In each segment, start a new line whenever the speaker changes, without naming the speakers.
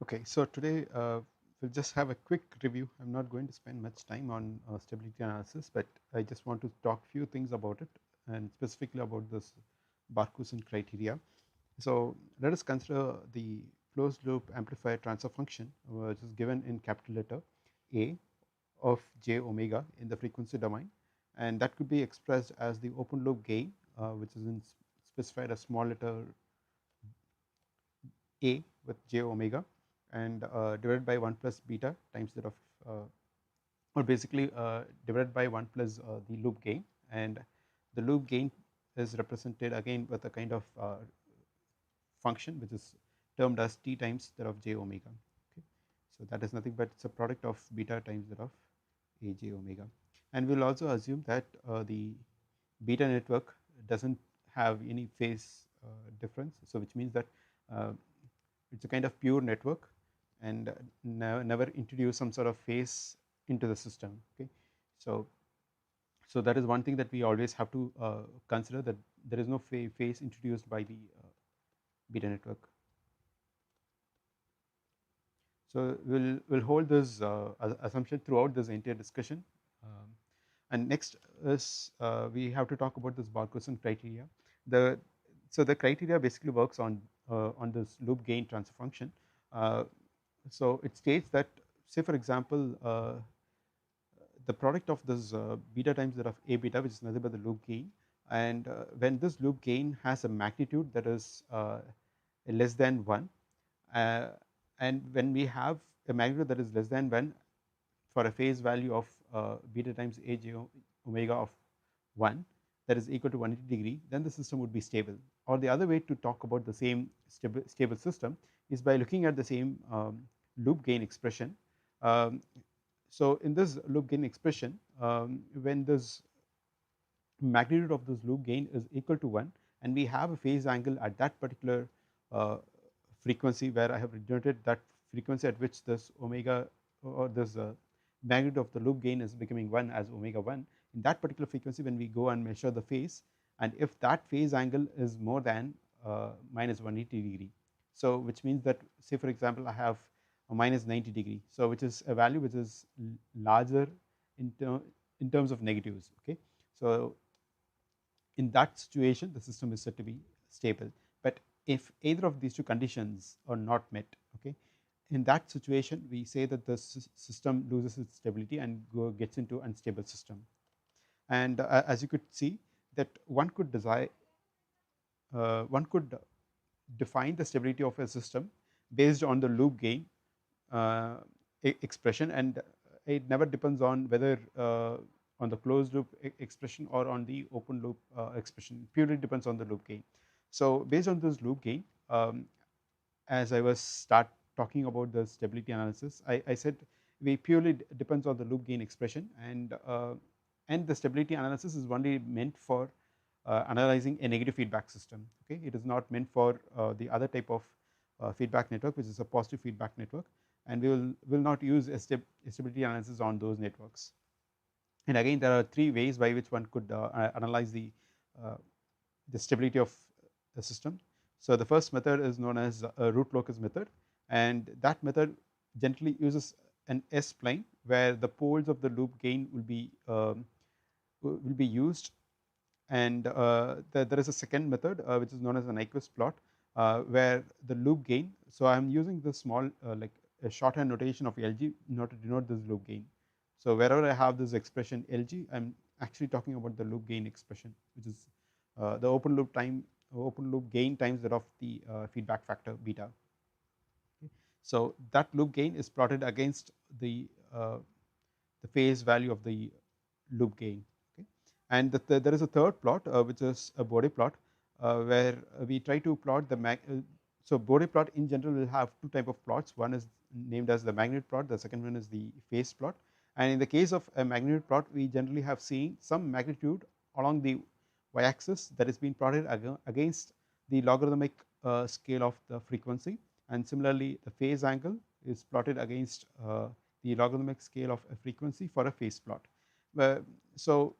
Okay, so today we'll just have a quick review. I'm not going to spend much time on stability analysis, but I just want to talk few things about it and specifically about this Barkhausen criteria. So let us consider the closed loop amplifier transfer function, which is given in capital letter A of j omega in the frequency domain, and that could be expressed as the open loop gain, which is in specified as small letter a with j omega and divided by 1 plus beta times that of uh, or basically divided by 1 plus the loop gain, and the loop gain is represented again with a kind of function which is termed as t times that of j omega. Okay. So that is nothing but it's a product of beta times that of a j omega, and we'll also assume that the beta network doesn't have any phase difference, so which means that uh, it's a kind of pure network and never introduce some sort of phase into the system. Okay, so that is one thing that we always have to consider, that there is no phase introduced by the beta network. So we'll hold this assumption throughout this entire discussion. Um, and next is we have to talk about this Barkhausen criteria. The so the criteria basically works on this loop gain transfer function. Uh, so it states that, say for example, the product of this beta times that of a beta, which is nothing but the loop gain, and when this loop gain has a magnitude that is less than 1, uh, and when we have a magnitude that is less than 1 for a phase value of beta times a j omega of 1 that is equal to 180 degree, then the system would be stable. Or the other way to talk about the same stable system is by looking at the same loop gain expression. Um, so in this loop gain expression, when this magnitude of this loop gain is equal to 1 and we have a phase angle at that particular uh, frequency where I have denoted that frequency at which this omega or this magnitude of the loop gain is becoming 1 as omega 1, in that particular frequency when we go and measure the phase, and if that phase angle is more than minus 180 degree, so which means that, say for example, I have a minus 90 degree, so which is a value which is larger in, in terms of negatives. Okay, so in that situation the system is said to be stable. But if either of these two conditions are not met, okay, in that situation we say that the system loses its stability and gets into unstable system. And as you could see that one could define the stability of a system based on the loop gain uh, expression, and it never depends on whether on the closed loop expression or on the open loop expression, purely depends on the loop gain. So based on this loop gain, as I was start talking about the stability analysis, I said we purely depends on the loop gain expression, and the stability analysis is only meant for analyzing a negative feedback system. Okay, it is not meant for the other type of feedback network, which is a positive feedback network, and we will not use a stability analysis on those networks. And again, there are three ways by which one could analyze uh, the stability of the system. So the first method is known as a root locus method, and that method generally uses an S plane where the poles of the loop gain will be used, and there is a second method which is known as a Nyquist plot, where the loop gain. So I am using the small like a shorthand notation of LG in order to denote this loop gain. So wherever I have this expression LG, I'm actually talking about the loop gain expression, which is the open loop gain times that of the feedback factor beta. Okay. So that loop gain is plotted against uh, the phase value of the loop gain. Okay. And there is a third plot which is a Bode plot, where we try to plot so Bode plot in general will have two type of plots. One is named as the magnitude plot, the second one is the phase plot. And in the case of a magnitude plot, we generally have seen some magnitude along the y-axis that is being plotted against the logarithmic scale of the frequency, and similarly the phase angle is plotted against the logarithmic scale of a frequency for a phase plot. Uh, so,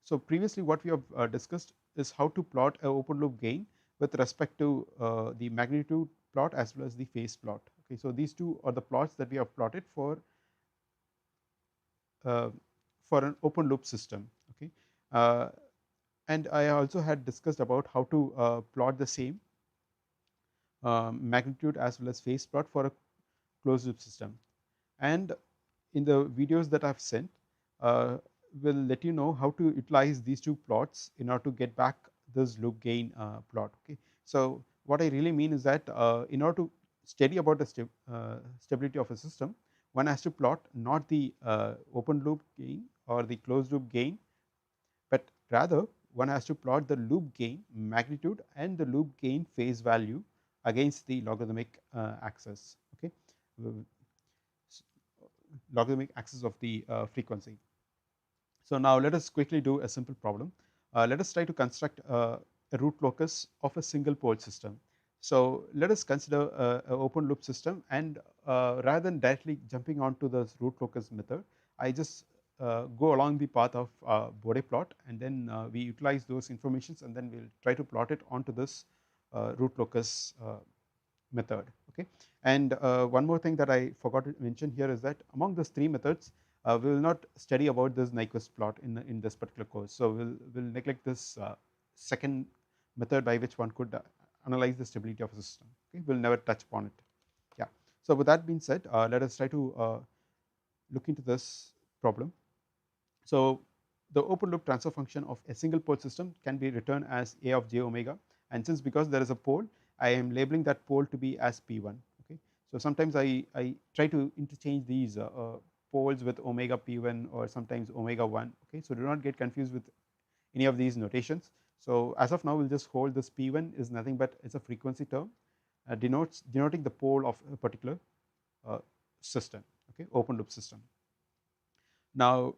so previously what we have discussed is how to plot a open loop gain with respect to the magnitude plot as well as the phase plot. Okay, so these two are the plots that we have plotted uh, for an open loop system. Okay, uh, and I also had discussed about how to plot the same magnitude as well as phase plot for a closed loop system. And in the videos that I've sent, uh, will let you know how to utilize these two plots in order to get back this loop gain plot. Okay, so what I really mean is that in order to study about the stability of a system, one has to plot not the open loop gain or the closed loop gain, but rather one has to plot the loop gain magnitude and the loop gain phase value against the logarithmic axis. Okay, logarithmic axis of the frequency. So now let us quickly do a simple problem. Let us try to construct a root locus of a single pole system. So let us consider an open loop system, and rather than directly jumping onto the root locus method, I just go along the path of Bode plot, and then we utilize those informations, and then we'll try to plot it onto this root locus method. Okay, and one more thing that I forgot to mention here is that among these three methods, we will not study about this Nyquist plot in this particular course. So we'll neglect this second method by which one could analyze the stability of a system. Okay, we'll never touch upon it. Yeah. So with that being said, let us try to look into this problem. So the open loop transfer function of a single pole system can be written as a of j omega, and since because there is a pole, I am labeling that pole to be as p1. Okay, so sometimes I try to interchange these poles with omega p1 or sometimes omega 1. Okay, so do not get confused with any of these notations. So as of now, we'll just hold this p1 is nothing but it's a frequency term, denoting the pole of a particular system. Okay, open loop system. Now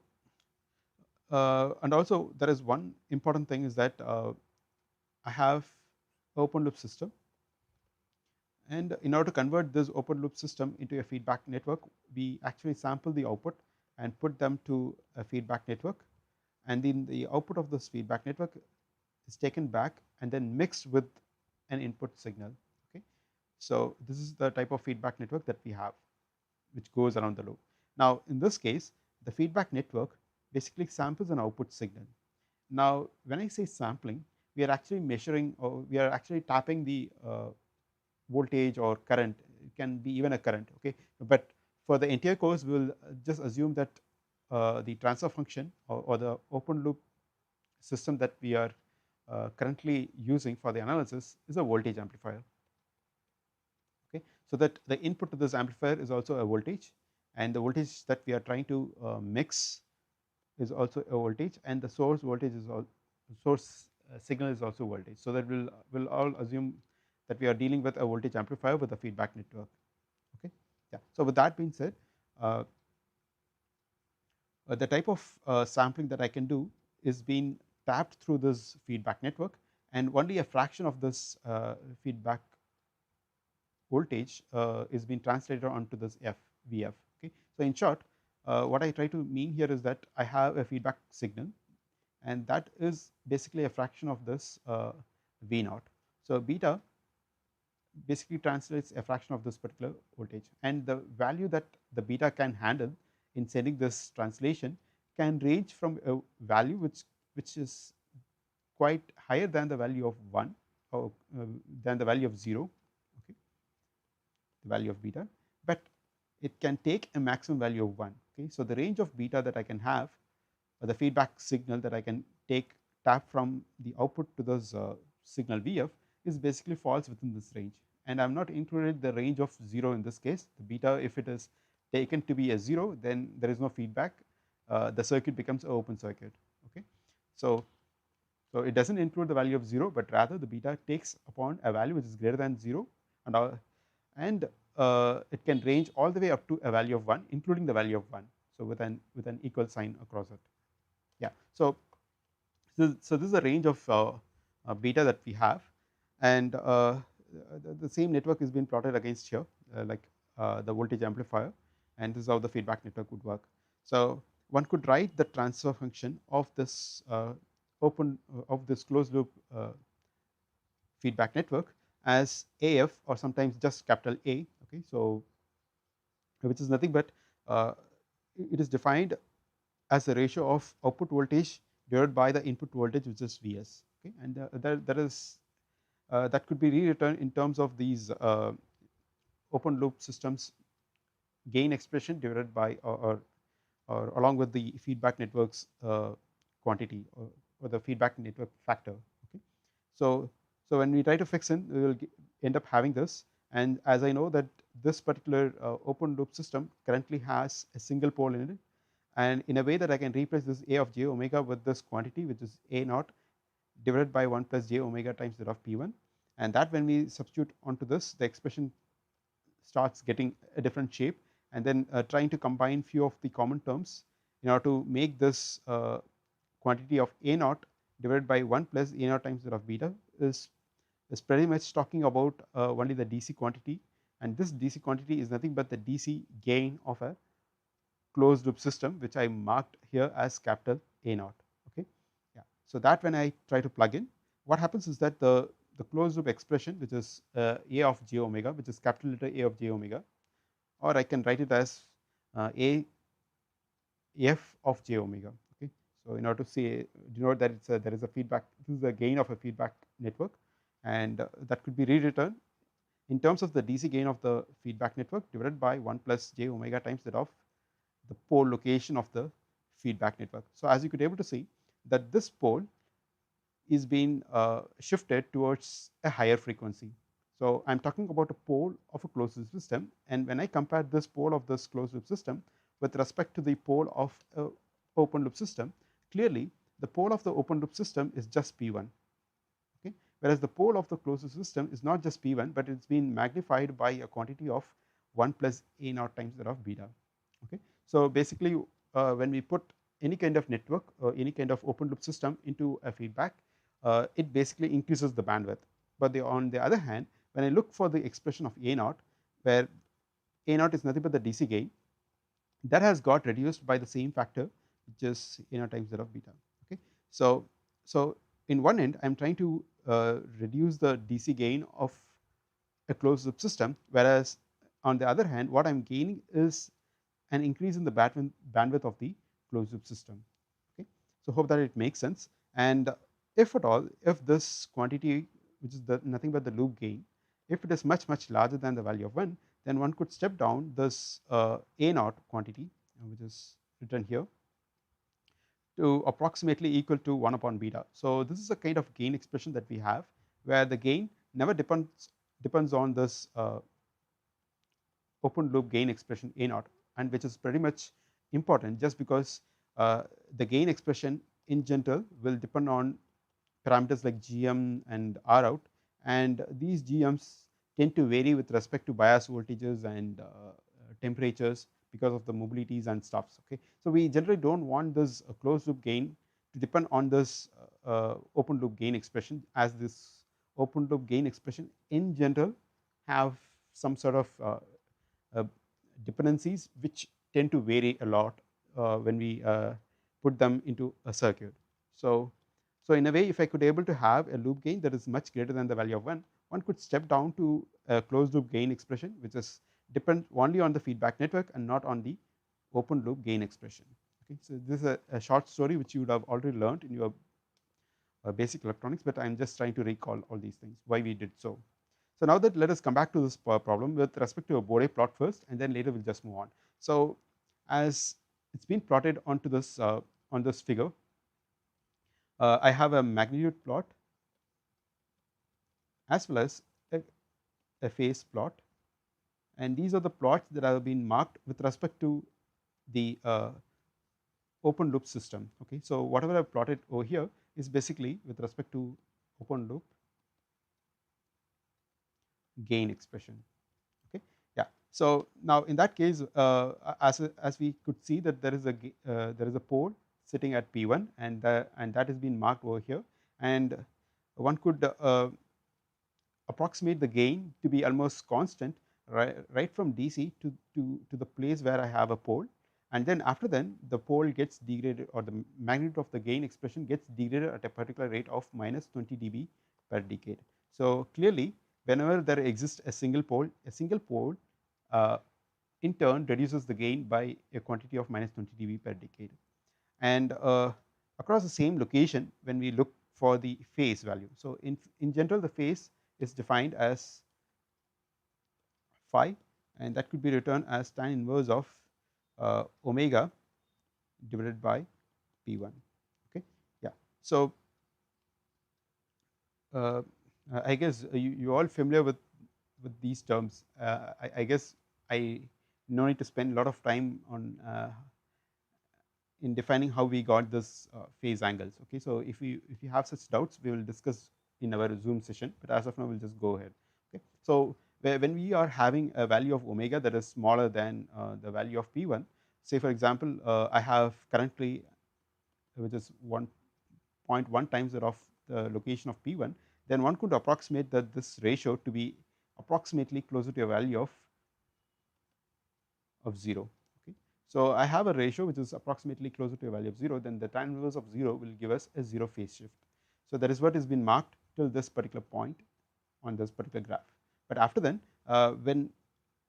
and also there is one important thing is that I have open loop system, and in order to convert this open loop system into a feedback network, we actually sample the output and put them to a feedback network, and then the output of this feedback network is taken back and then mixed with an input signal. Okay, so this is the type of feedback network that we have, which goes around the loop. Now in this case, the feedback network basically samples an output signal. Now when I say sampling, we are actually measuring, or we are actually tapping the voltage or current. It can be even a current. Okay, but for the entire course we will just assume that the transfer function or the open loop system that we are currently using for the analysis is a voltage amplifier. Okay, so that the input to this amplifier is also a voltage, and the voltage that we are trying to mix is also a voltage, and the source voltage is all source signal is also voltage. So that we'll all assume that we are dealing with a voltage amplifier with a feedback network. Okay, yeah. So with that being said, uh, the type of sampling that I can do is being tapped through this feedback network, and only a fraction of this feedback voltage is being translated onto this VF. Okay, so in short, what I try to mean here is that I have a feedback signal, and that is basically a fraction of this V naught. So beta basically translates a fraction of this particular voltage, and the value that the beta can handle in sending this translation can range from a value which is quite higher than the value of 1 or than the value of 0. Okay, the value of beta, but it can take a maximum value of 1. Okay, so the range of beta that I can have, or the feedback signal that I can tap from the output to this signal VF, is basically falls within this range, and I am not included the range of 0 in this case. The beta, if it is taken to be a 0, then there is no feedback, the circuit becomes an open circuit. Okay, so it does not include the value of 0, but rather the beta takes upon a value which is greater than 0, and it can range all the way up to a value of 1, including the value of 1. So with an equal sign across it. Yeah, so this is the range of beta that we have, and the same network is being plotted against here, like the voltage amplifier, and this is how the feedback network would work. So one could write the transfer function of this of this closed loop feedback network as AF, or sometimes just capital A. okay. So which is nothing but it is defined as the ratio of output voltage divided by the input voltage, which is Vs, okay. And that is that could be rewritten in terms of these open loop systems gain expression divided by or along with the feedback network's quantity, or the feedback network factor, okay. So when we try to fix in, we will end up having this, and as I know that this particular open loop system currently has a single pole in it, and in a way that I can replace this A of j omega with this quantity, which is A naught divided by 1 plus j omega times that of P1, and that when we substitute onto this, the expression starts getting a different shape, and then trying to combine few of the common terms in order to make this quantity of A naught divided by 1 plus A naught times that of beta is pretty much talking about only the DC quantity, and this DC quantity is nothing but the DC gain of a closed loop system, which I marked here as capital A naught, okay. Yeah. So that when I try to plug in, what happens is that the closed loop expression, which is A of j omega, which is capital letter A of j omega, or I can write it as A f of j omega, okay. So in order to say denote that it's there is a feedback, this is the gain of a feedback network, and that could be rewritten in terms of the DC gain of the feedback network divided by 1 plus j omega times that of the pole location of the feedback network. So as you could able to see that this pole is being shifted towards a higher frequency. So I'm talking about a pole of a closed loop system, and when I compare this pole of this closed loop system with respect to the pole of a open loop system, clearly the pole of the open loop system is just P1, okay, whereas the pole of the closed loop system is not just P1, but it's been magnified by a quantity of 1 plus A naught times that of beta, okay. So basically when we put any kind of network or any kind of open loop system into a feedback, it basically increases the bandwidth, but on the other hand, when I look for the expression of A naught, where A naught is nothing but the DC gain, that has got reduced by the same factor, which is A naught times Z of beta, okay. So in one end, I'm trying to reduce the DC gain of a closed loop system, whereas on the other hand, what I'm gaining is an increase in the bandwidth of the closed loop system, okay. So hope that it makes sense, and if at all, if this quantity, which is nothing but the loop gain, if it is much larger than the value of 1, then one could step down this A naught quantity, which is written here, to approximately equal to 1 upon beta. So this is a kind of gain expression that we have, where the gain never depends on this open loop gain expression A naught, and which is pretty much important, just because the gain expression in general will depend on parameters like GM and R out, and these GMs tend to vary with respect to bias voltages and temperatures because of the mobilities and stuffs, okay. So we generally don't want this closed loop gain to depend on this open loop gain expression, as this open loop gain expression in general have some sort of uh, dependencies which tend to vary a lot when we put them into a circuit. So in a way, if I could able to have a loop gain that is much greater than the value of 1, one could step down to a closed loop gain expression, which is depend only on the feedback network and not on the open loop gain expression, okay. So this is a short story which you would have already learned in your basic electronics, but I'm just trying to recall all these things, why we did so. So now that let us come back to this problem with respect to a Bode plot first, and then later we'll just move on. So as it's been plotted onto this on this figure, I have a magnitude plot as well as a phase plot, and these are the plots that have been marked with respect to the open loop system, okay. So whatever I've plotted over here is basically with respect to open loop gain expression, okay. Yeah. So now in that case, as we could see that there is a pole sitting at P1, and that has been marked over here, and one could approximate the gain to be almost constant right from DC to the place where I have a pole, and then after then the pole gets degraded, or the magnitude of the gain expression gets degraded at a particular rate of minus 20 dB per decade. So clearly whenever there exists a single pole in turn reduces the gain by a quantity of minus 20 dB per decade. And across the same location, when we look for the phase value, so in general the phase is defined as phi, and that could be written as tan inverse of omega divided by p1. Okay, yeah. So uh, I guess you all familiar with these terms. I guess I no need to spend a lot of time on in defining how we got this phase angles. Okay, so if you have such doubts, we will discuss in our Zoom session. But as of now, we'll just go ahead. Okay, so when we are having a value of omega that is smaller than the value of p1, say for example, I have currently, which is 1.1 times that of the location of p1, then one could approximate that this ratio to be approximately closer to a value of 0. Okay. So I have a ratio which is approximately closer to a value of 0, then the tan inverse of 0 will give us a 0 phase shift. So that is what has been marked till this particular point on this particular graph. But after then, when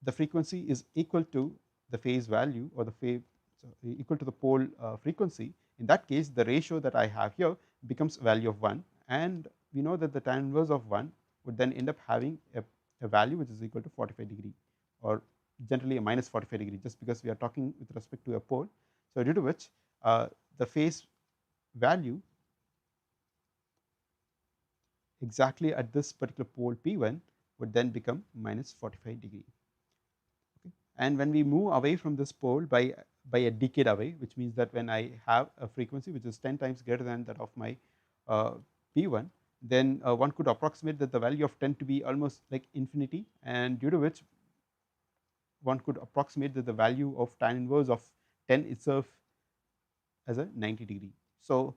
the frequency is equal to the phase value, or the phase, so equal to the pole frequency, in that case the ratio that I have here becomes a value of 1, and we know that the tan inverse of 1 would then end up having a value which is equal to 45 degree, or generally a minus 45 degree, just because we are talking with respect to a pole. So due to which the phase value exactly at this particular pole P1 would then become minus 45 degree. Okay. And when we move away from this pole by a decade away, which means that when I have a frequency which is 10 times greater than that of my P1, then one could approximate that the value of 10 to be almost like infinity, and due to which one could approximate that the value of tan inverse of 10 itself as a 90 degree. So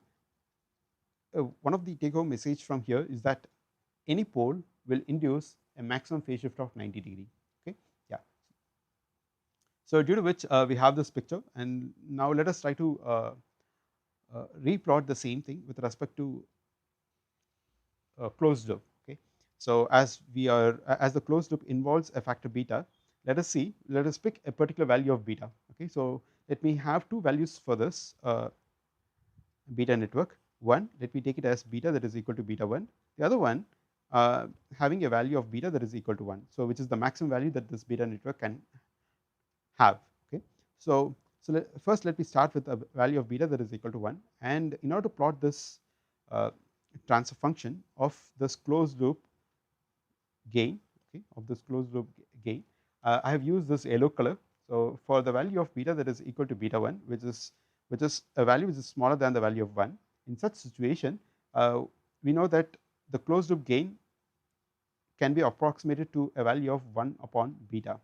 one of the take home message from here is that any pole will induce a maximum phase shift of 90 degree. Okay, yeah. So due to which we have this picture, and now let us try to replot the same thing with respect to closed loop. Okay, so as the closed loop involves a factor beta, let us pick a particular value of beta. Okay, so let me have two values for this beta network. One, let me take it as beta that is equal to beta 1, the other one having a value of beta that is equal to 1, so which is the maximum value that this beta network can have. Okay, so first let me start with a value of beta that is equal to 1, and in order to plot this transfer function of this closed loop gain, okay, of this closed loop gain, I have used this yellow color. So for the value of beta that is equal to beta 1, which is a value which is smaller than the value of 1, in such situation we know that the closed loop gain can be approximated to a value of 1 upon beta.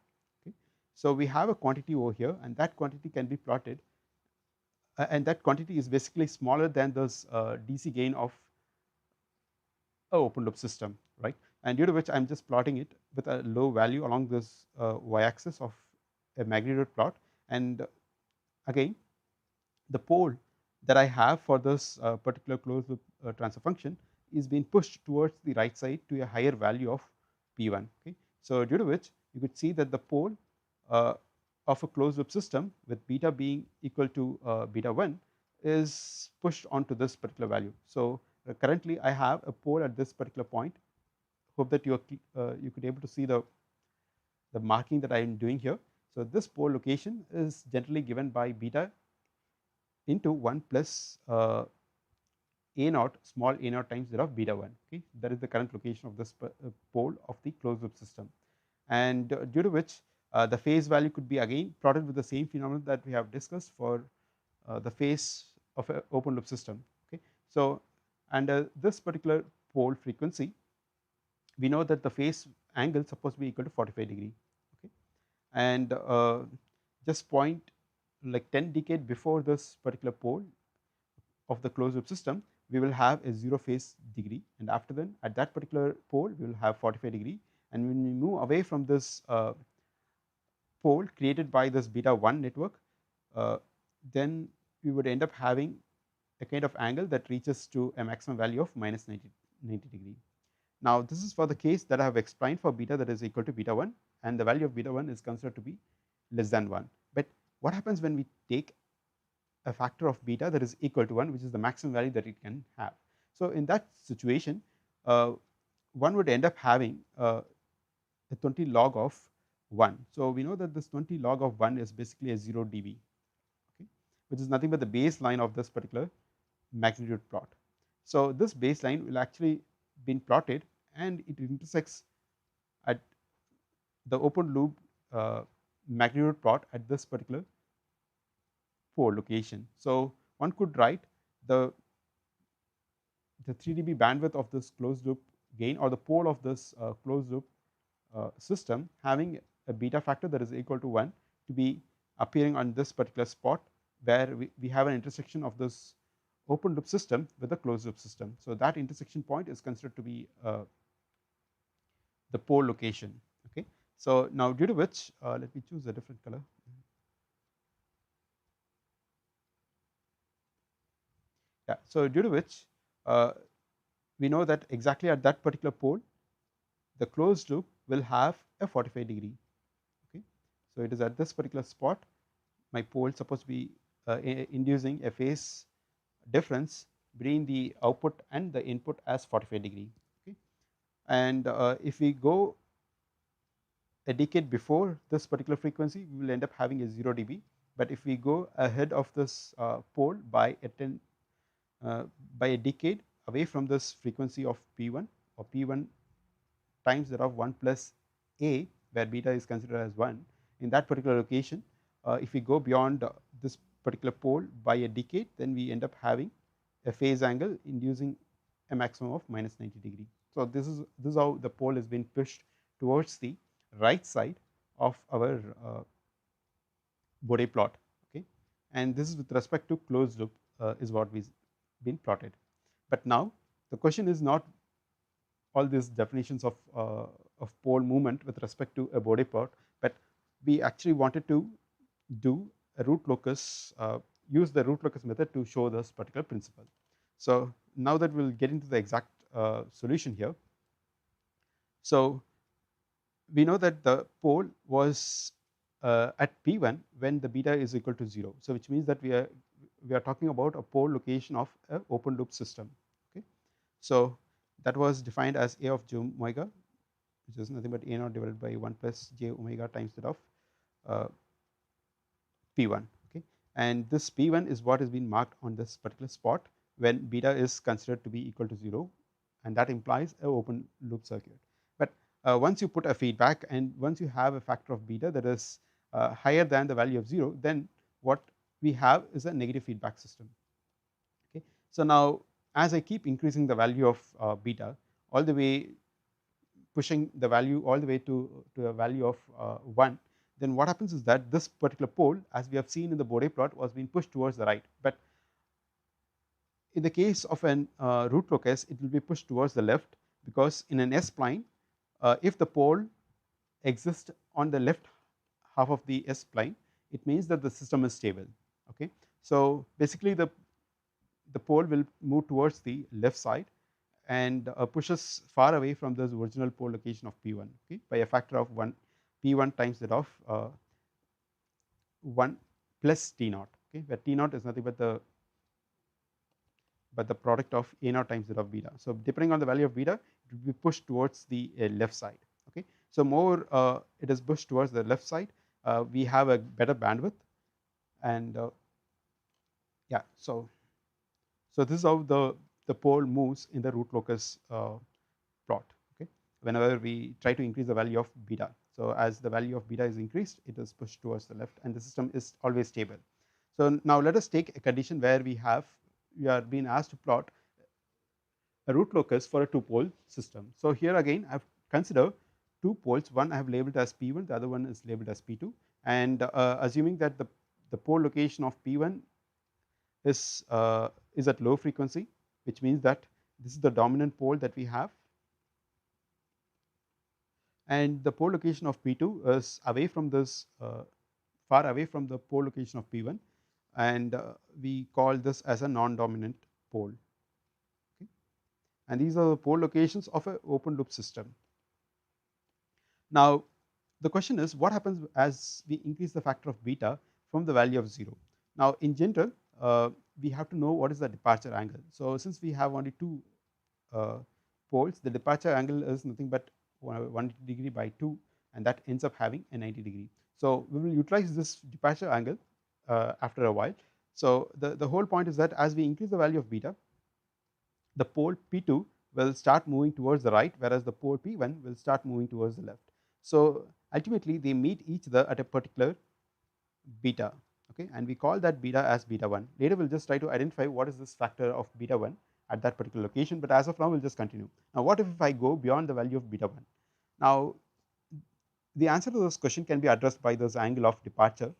Okay. So we have a quantity over here, and that quantity can be plotted, and that quantity is basically smaller than this DC gain of a open loop system, right? And due to which I am just plotting it with a low value along this y-axis of a magnitude plot, and again the pole that I have for this particular closed loop transfer function is being pushed towards the right side to a higher value of P1. Okay. So due to which you could see that the pole of a closed loop system with beta being equal to beta 1 is pushed onto this particular value. So currently I have a pole at this particular point. Hope that you could able to see the marking that I am doing here. So this pole location is generally given by beta into 1 plus a naught, small a naught times that of beta 1. Okay, that is the current location of this pole of the closed loop system, and due to which the phase value could be again plotted with the same phenomenon that we have discussed for the phase of an open loop system. Okay, so and this particular pole frequency, we know that the phase angle is supposed to be equal to 45 degree. Okay, and just point like 10 decade before this particular pole of the closed loop system, we will have a 0 phase degree, and after then at that particular pole we will have 45 degree, and when we move away from this pole created by this beta 1 network, then we would end up having a kind of angle that reaches to a maximum value of minus 90 degree. Now this is for the case that I have explained for beta that is equal to beta 1, and the value of beta 1 is considered to be less than 1. But what happens when we take a factor of beta that is equal to 1, which is the maximum value that it can have? So in that situation, one would end up having a 20 log of 1. So we know that this 20 log of 1 is basically a 0 dB, okay, which is nothing but the baseline of this particular magnitude plot. So this baseline will actually been plotted and it intersects at the open loop magnitude plot at this particular pole location. So one could write the 3 dB bandwidth of this closed loop gain, or the pole of this closed loop system having a beta factor that is equal to 1 to be appearing on this particular spot where we have an intersection of this open loop system with the closed loop system. So that intersection point is considered to be the pole location. Okay. So now due to which let me choose a different color. Yeah. So due to which we know that exactly at that particular pole the closed loop will have a 45 degree. Okay. So it is at this particular spot my pole supposed to be inducing a phase difference between the output and the input as 45 degree. Okay. And if we go a decade before this particular frequency, we will end up having a 0 dB. But if we go ahead of this pole by a decade away from this frequency of P1, or P1 times that of 1 plus A, where beta is considered as 1, in that particular location, if we go beyond this particular pole by a decade, then we end up having a phase angle inducing a maximum of minus 90 degree. So this is how the pole is being pushed towards the right side of our Bode plot. Okay, and this is with respect to closed loop is what we've been plotted. But now the question is not all these definitions of pole movement with respect to a Bode plot, but we actually wanted to do a root locus, use the root locus method to show this particular principle. So now that we'll get into the exact solution here. So we know that the pole was at P1 when the beta is equal to 0. So which means that we are talking about a pole location of an open loop system. Okay. So that was defined as A of j omega, which is nothing but A naught divided by 1 plus j omega times that of P1. Okay. And this P1 is what has been marked on this particular spot when beta is considered to be equal to 0, and that implies an open loop circuit. But once you put a feedback and once you have a factor of beta that is higher than the value of 0, then what we have is a negative feedback system. Okay. So now as I keep increasing the value of beta all the way, pushing the value all the way to a value of 1, then what happens is that this particular pole, as we have seen in the Bode plot, was being pushed towards the right. But in the case of an root locus, it will be pushed towards the left, because in an S-spline, if the pole exists on the left half of the S-spline, it means that the system is stable. Okay. So basically the pole will move towards the left side and pushes far away from the original pole location of P1, okay, by a factor of 1, P1 times that of 1 plus T naught, okay, where T naught is nothing but the product of A naught times that of beta. So depending on the value of beta, it will be pushed towards the left side. Okay. So more it is pushed towards the left side, we have a better bandwidth, and yeah, so this is how the pole moves in the root locus plot. Okay. Whenever we try to increase the value of beta, so as the value of beta is increased, it is pushed towards the left, and the system is always stable. So now let us take a condition where we are being asked to plot a root locus for a two-pole system. So here again I have considered two poles, one I have labeled as P1, the other one is labeled as P2, and assuming that the pole location of P1 is at low frequency, which means that this is the dominant pole that we have, and the pole location of P2 is away from this far away from the pole location of P1, and we call this as a non-dominant pole. Okay. And these are the pole locations of an open loop system. Now the question is what happens as we increase the factor of beta from the value of 0. Now in general we have to know what is the departure angle. So since we have only two uh, poles, the departure angle is nothing but 180 degree by 2, and that ends up having a 90 degree. So we will utilize this departure angle after a while. So the whole point is that as we increase the value of beta, the pole P2 will start moving towards the right, whereas the pole P1 will start moving towards the left. So ultimately they meet each other at a particular beta, okay, and we call that beta as beta 1. Later we'll just try to identify what is this factor of beta 1 at that particular location, but as of now we'll just continue. Now what if I go beyond the value of beta 1? Now the answer to this question can be addressed by this angle of departure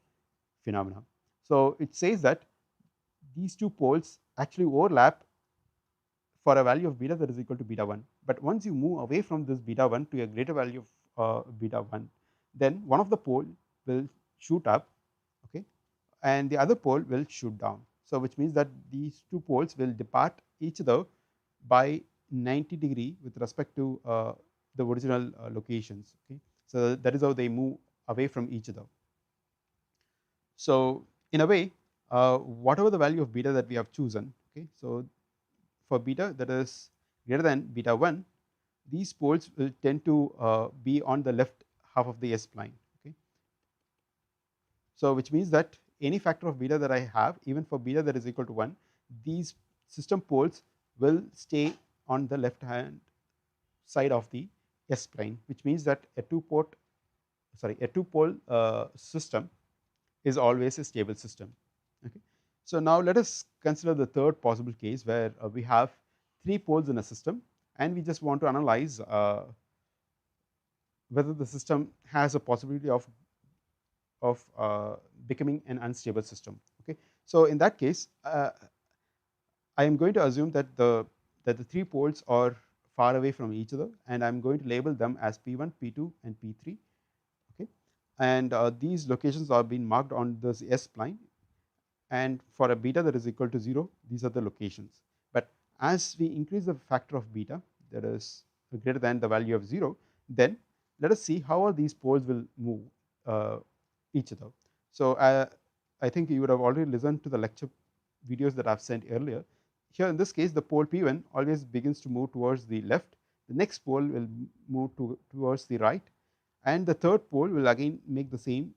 phenomena. So it says that these two poles actually overlap for a value of beta that is equal to beta 1, but once you move away from this beta 1 to a greater value of beta 1, then one of the pole will shoot up, okay, and the other pole will shoot down. So which means that these two poles will depart each other by 90 degree with respect to the original locations, okay. So that is how they move away from each other. So in a way whatever the value of beta that we have chosen, okay, so for beta that is greater than beta 1, these poles will tend to be on the left half of the S spline, okay. So which means that any factor of beta that I have, even for beta that is equal to 1, these system poles will stay on the left hand side of the S spline, which means that a two pole system is always a stable system, okay. So now let us consider the third possible case where we have three poles in a system and we just want to analyze whether the system has a possibility of becoming an unstable system, okay. So in that case I am going to assume that the three poles are far away from each other, and I am going to label them as P1, P2 and P3, okay, and these locations are being marked on this S spline, and for a beta that is equal to 0, these are the locations. But as we increase the factor of beta that is greater than the value of 0, then let us see how are these poles will move uh, each other. So I think you would have already listened to the lecture videos that I've sent earlier. Here in this case the pole P1 always begins to move towards the left, the next pole will move towards the right, and the third pole will again make the same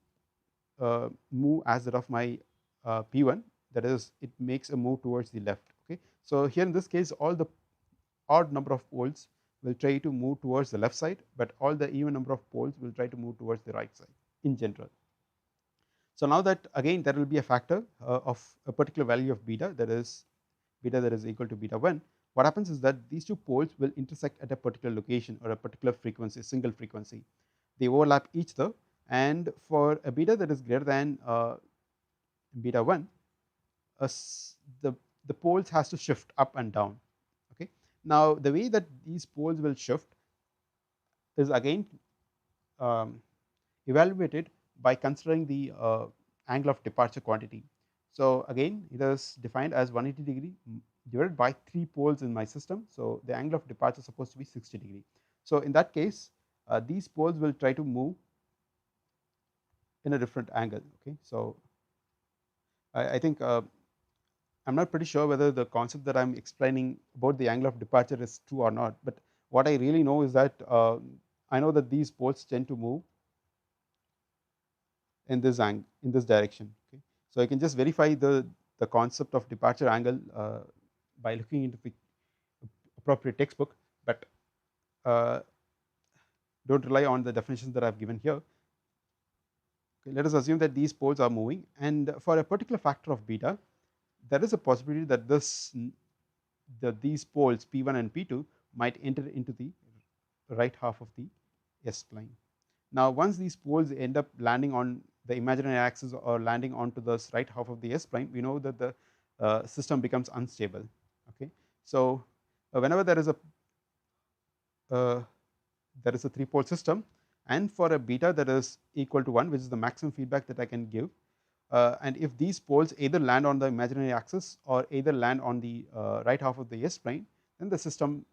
move as that of my P1, that is it makes a move towards the left, okay. So here in this case all the odd number of poles will try to move towards the left side, but all the even number of poles will try to move towards the right side in general. So now that again there will be a factor of a particular value of beta that is equal to beta 1, what happens is that these two poles will intersect at a particular location or a particular frequency, single frequency. They overlap each other, and for a beta that is greater than beta 1, the poles has to shift up and down, okay. Now the way that these poles will shift is again um, evaluated by considering the angle of departure quantity. So again it is defined as 180 degree divided by 3 poles in my system, so the angle of departure is supposed to be 60 degree. So in that case these poles will try to move in a different angle, okay. So I think I'm not pretty sure whether the concept that I'm explaining about the angle of departure is true or not, but what I really know is that I know that these poles tend to move in this direction, okay. So I can just verify the concept of departure angle by looking into the appropriate textbook, but uh, don't rely on the definitions that I've given here. Okay, let us assume that these poles are moving, and for a particular factor of beta there is a possibility that these poles P1 and P2 might enter into the right half of the S spline. Now once these poles end up landing on the imaginary axis or landing onto the right half of the S spline, we know that the system becomes unstable, okay. So whenever uh, there is a 3 pole system, and for a beta that is equal to 1, which is the maximum feedback that I can give, and if these poles either land on the imaginary axis or either land on the right half of the S spline, then the system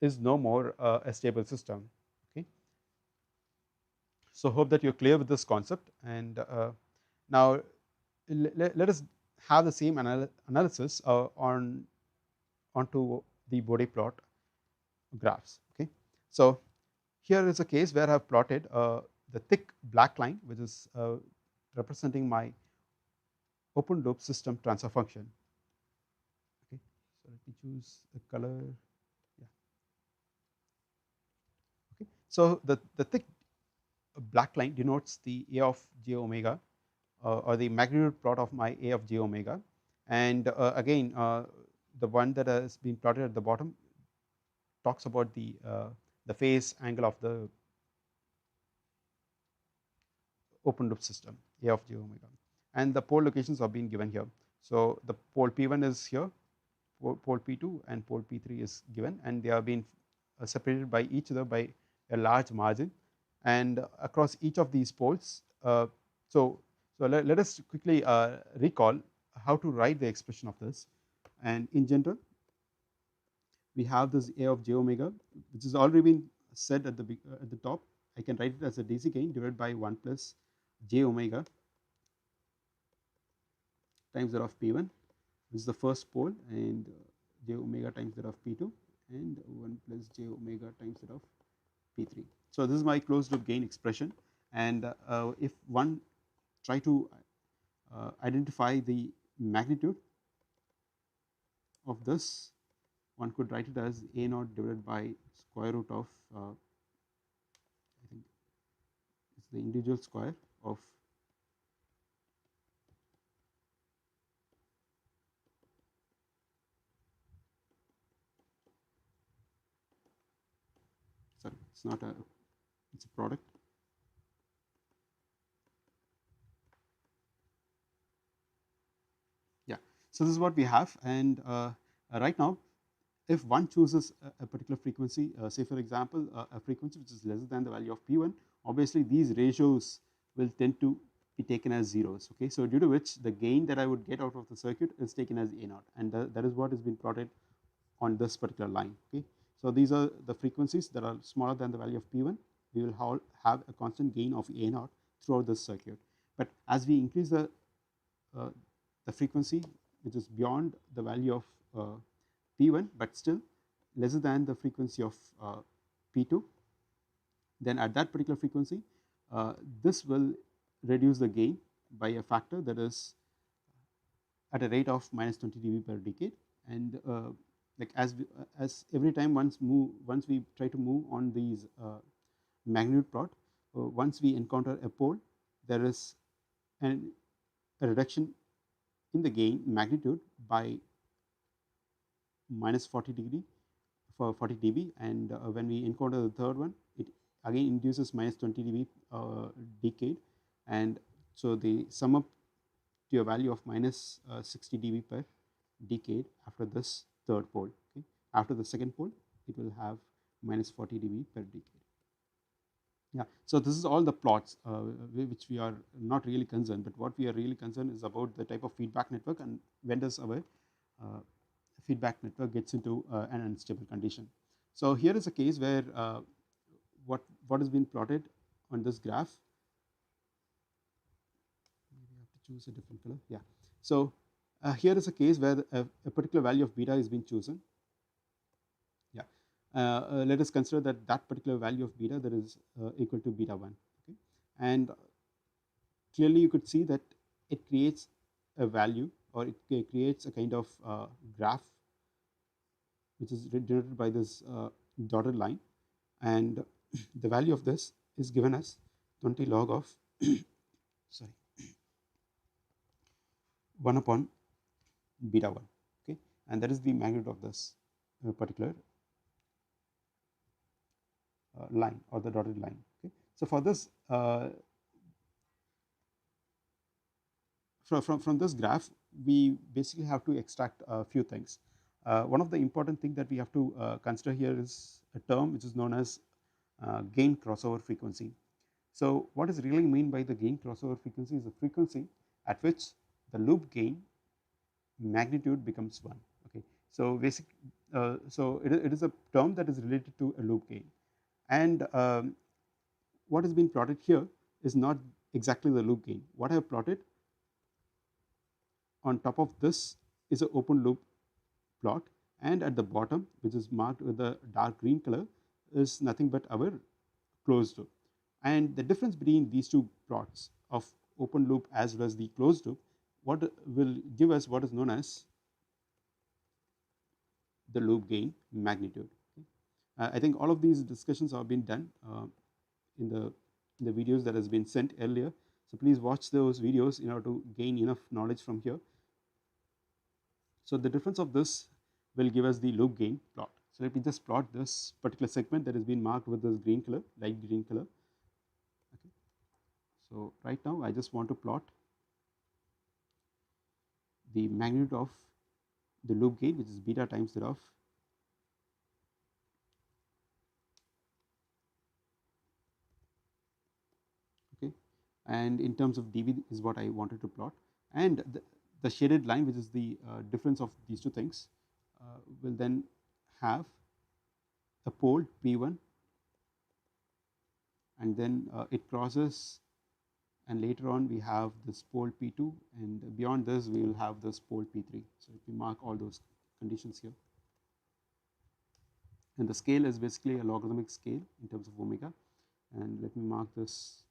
is no more a stable system, okay. So hope that you're clear with this concept, and now let us have the same analysis onto the Bode plot graphs. Okay, so here is a case where I have plotted the thick black line, which is representing my open loop system transfer function. Okay, so let me choose a color. Yeah. Okay, so the thick black line denotes the A of j omega, or the magnitude plot of my A of j omega, and again the one that has been plotted at the bottom talks about the phase angle of the open loop system A of j omega, and the pole locations have been given here. So the pole P1 is here, pole P2 and pole P3 is given, and they have been separated by each other by a large margin, and across each of these poles. So let us quickly recall how to write the expression of this. And in general, we have this A of j omega, which has already been said at the top. I can write it as a DC gain divided by 1 plus j omega times that of P1. This is the first pole, and j omega times that of P2, and 1 plus j omega times that of P3. So this is my closed loop gain expression, and if one try to identify the magnitude of this, one could write it as A naught divided by square root of I think it's the individual square of sorry, it's not a, it's a product. Yeah, so this is what we have, and right now if one chooses a particular frequency, say for example a frequency which is lesser than the value of P1, obviously these ratios will tend to be taken as zeros. Okay, so due to which the gain that I would get out of the circuit is taken as A naught, and that is what has been plotted on this particular line. Okay, so these are the frequencies that are smaller than the value of P1. We will have a constant gain of A naught throughout this circuit, but as we increase uh, the frequency which is beyond the value of P1 but still lesser than the frequency of P2, then at that particular frequency this will reduce the gain by a factor that is at a rate of minus 20 dB per decade. And like as every time once we try to move on these magnitude plot, once we encounter a pole, there is a reduction in the gain magnitude by minus 40 degree for 40 dB, and when we encounter the third one, it again induces minus 20 dB decade, and so they sum up to a value of minus 60 dB per decade after this third pole. Okay, after the second pole, it will have minus 40 dB per decade. Yeah, so this is all the plots which we are not really concerned, but what we are really concerned is about the type of feedback network and when does our feedback network gets into an unstable condition. So here is a case where what has been plotted on this graph. Maybe I have to choose a different color. Yeah. So here is a case where a particular value of beta is being chosen. Yeah. Let us consider that particular value of beta that is equal to beta 1. Okay. And clearly you could see that it creates a value, or it creates a kind of graph which is denoted by this dotted line, and the value of this is given as 20 log of sorry 1 upon beta 1. Okay, and that is the magnitude of this particular line, or the dotted line. Okay, so for this from this graph, we basically have to extract a few things. One of the important thing that we have to consider here is a term which is known as gain crossover frequency. So what is really mean by the gain crossover frequency is the frequency at which the loop gain magnitude becomes 1. Okay, so it is a term that is related to a loop gain, and what has been plotted here is not exactly the loop gain. What I have plotted on top of this is an open loop plot, and at the bottom, which is marked with the dark green color, is nothing but our closed loop. And the difference between these two plots of open loop as well as the closed loop, what will give us what is known as the loop gain magnitude. I think all of these discussions have been done in the videos that has been sent earlier. So please watch those videos in order to gain enough knowledge from here. So the difference of this will give us the loop gain plot. So let me just plot this particular segment that has been marked with this green color, light green color. Okay. So right now I just want to plot the magnitude of the loop gain, which is beta times thereof. Okay, and in terms of dB is what I wanted to plot, and the shaded line, which is the difference of these two things, will then have a pole P1, and then it crosses, and later on we have this pole P2, and beyond this we will have this pole P3. So if we mark all those conditions here, and the scale is basically a logarithmic scale in terms of omega, and let me mark this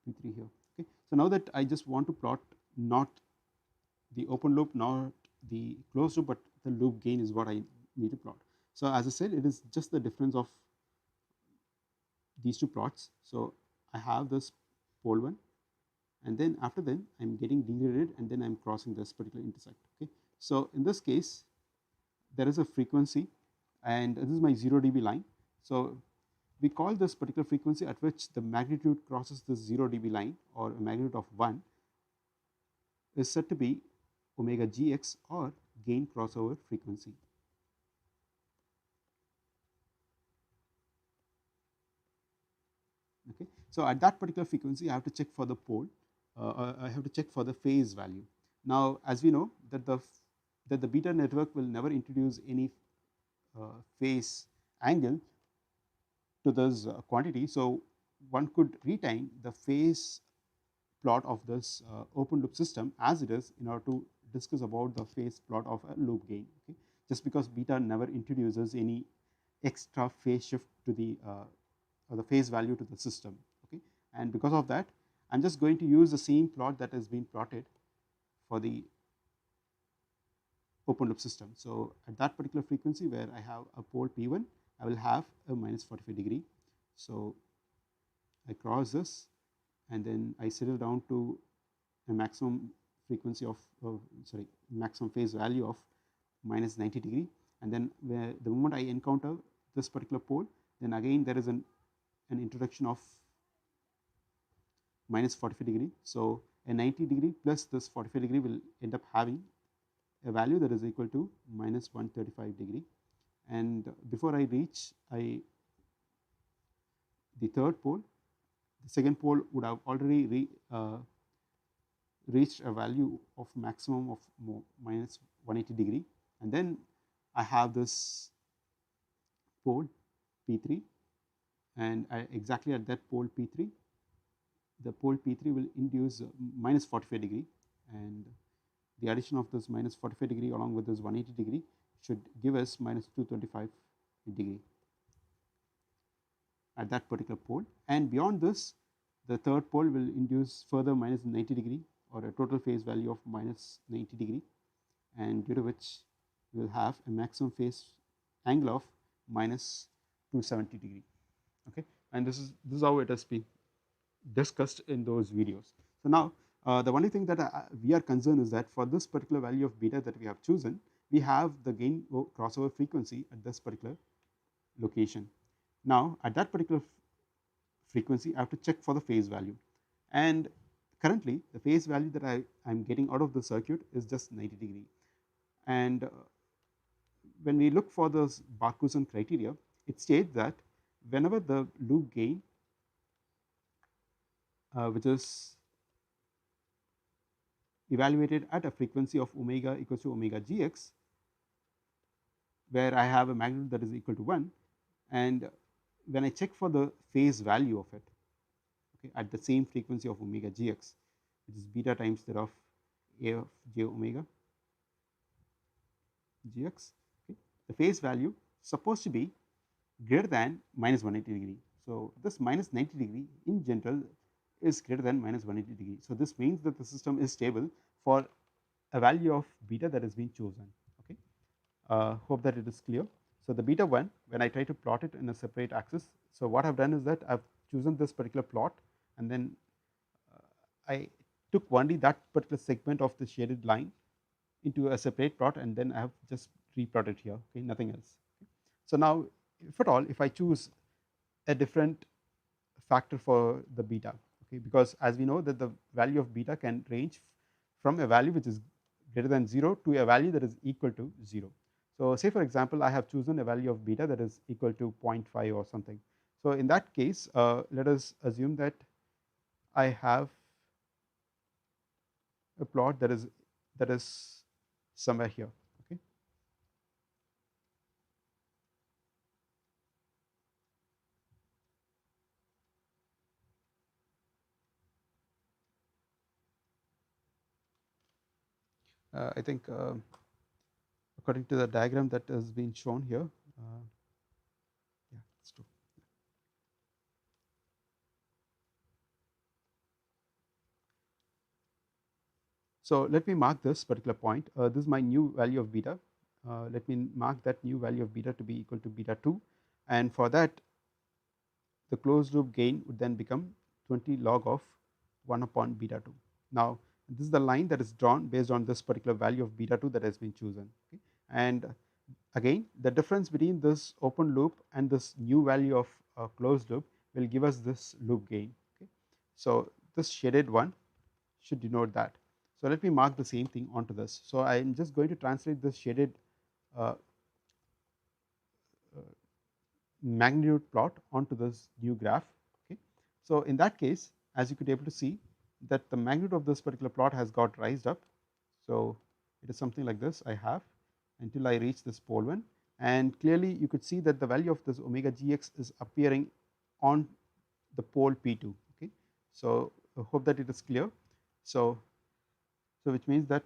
P3 here. Okay, so now that I just want to plot not the open loop, not the closed loop, but the loop gain is what I need to plot. So as I said, it is just the difference of these two plots. So I have this pole 1, and then after then I'm getting degraded, and then I'm crossing this particular intersect. Okay, so in this case there is a frequency, and this is my 0 dB line. So we call this particular frequency at which the magnitude crosses this 0 dB line, or a magnitude of 1, is said to be omega gx, or gain crossover frequency. Okay, so at that particular frequency I have to check for the pole, I have to check for the phase value. Now as we know that the beta network will never introduce any phase angle to this quantity, so one could retain the phase plot of this open loop system as it is in order to discuss about the phase plot of a loop gain. Okay, just because beta never introduces any extra phase shift to the or the phase value to the system. Okay, and because of that I'm just going to use the same plot that has been plotted for the open loop system. So at that particular frequency where I have a pole P1, I will have a minus 45 degree. So I cross this, and then I settle down to a maximum frequency of maximum phase value of minus 90 degree, and then the moment I encounter this particular pole, then again there is an introduction of minus 45 degree. So a 90 degree plus this 45 degree will end up having a value that is equal to minus 135 degree, and before I reach the third pole, the second pole would have already reached a value of maximum of minus 180 degree, and then I have this pole P3, and exactly at that pole P3, the pole P3 will induce minus 45 degree, and the addition of this minus 45 degree along with this 180 degree should give us minus 225 degree at that particular pole, and beyond this the third pole will induce further minus 90 degree, or a total phase value of minus 90 degree, and due to which we will have a maximum phase angle of minus 270 degree. Okay, and this is how it has been discussed in those videos. So now the only thing that we are concerned is that for this particular value of beta that we have chosen, we have the gain crossover frequency at this particular location. Now at that particular frequency I have to check for the phase value, and currently the phase value that I am getting out of the circuit is just 90 degree, and when we look for this Barkhausen criteria, it states that whenever the loop gain which is evaluated at a frequency of omega equals to omega gx, where I have a magnitude that is equal to 1, and when I check for the phase value of it, okay, at the same frequency of omega gx, which is beta times that of a of j omega gx, okay, the phase value supposed to be greater than minus 180 degree. So, this minus 90 degree in general is greater than minus 180 degree. So, this means that the system is stable for a value of beta that has been chosen. Okay, hope that it is clear. So, the beta 1, when I try to plot it in a separate axis, so what I have done is that I have chosen this particular plot, and then I took only that particular segment of the shaded line into a separate plot, and then I have just replotted here, okay, nothing else. Okay. So, now if at all, if I choose a different factor for the beta, okay, because as we know that the value of beta can range from a value which is greater than 0 to a value that is equal to 0. So, say for example, I have chosen a value of beta that is equal to 0.5 or something. So, in that case, let us assume that I have a plot that is somewhere here. Okay. I think according to the diagram that has been shown here, yeah, it's true. So, let me mark this particular point. This is my new value of beta. Let me mark that new value of beta to be equal to beta 2, and for that the closed loop gain would then become 20 log of 1 upon beta 2. Now, this is the line that is drawn based on this particular value of beta 2 that has been chosen. Okay. And again, the difference between this open loop and this new value of closed loop will give us this loop gain. Okay. So, this shaded one should denote that. So, let me mark the same thing onto this. So, I am just going to translate this shaded uh, uh, magnitude plot onto this new graph. Okay. So, in that case, as you could able to see that the magnitude of this particular plot has got raised up. So, it is something like this I have until I reach this pole 1, and clearly you could see that the value of this omega gx is appearing on the pole P2. Okay. So, I hope that it is clear. So, which means that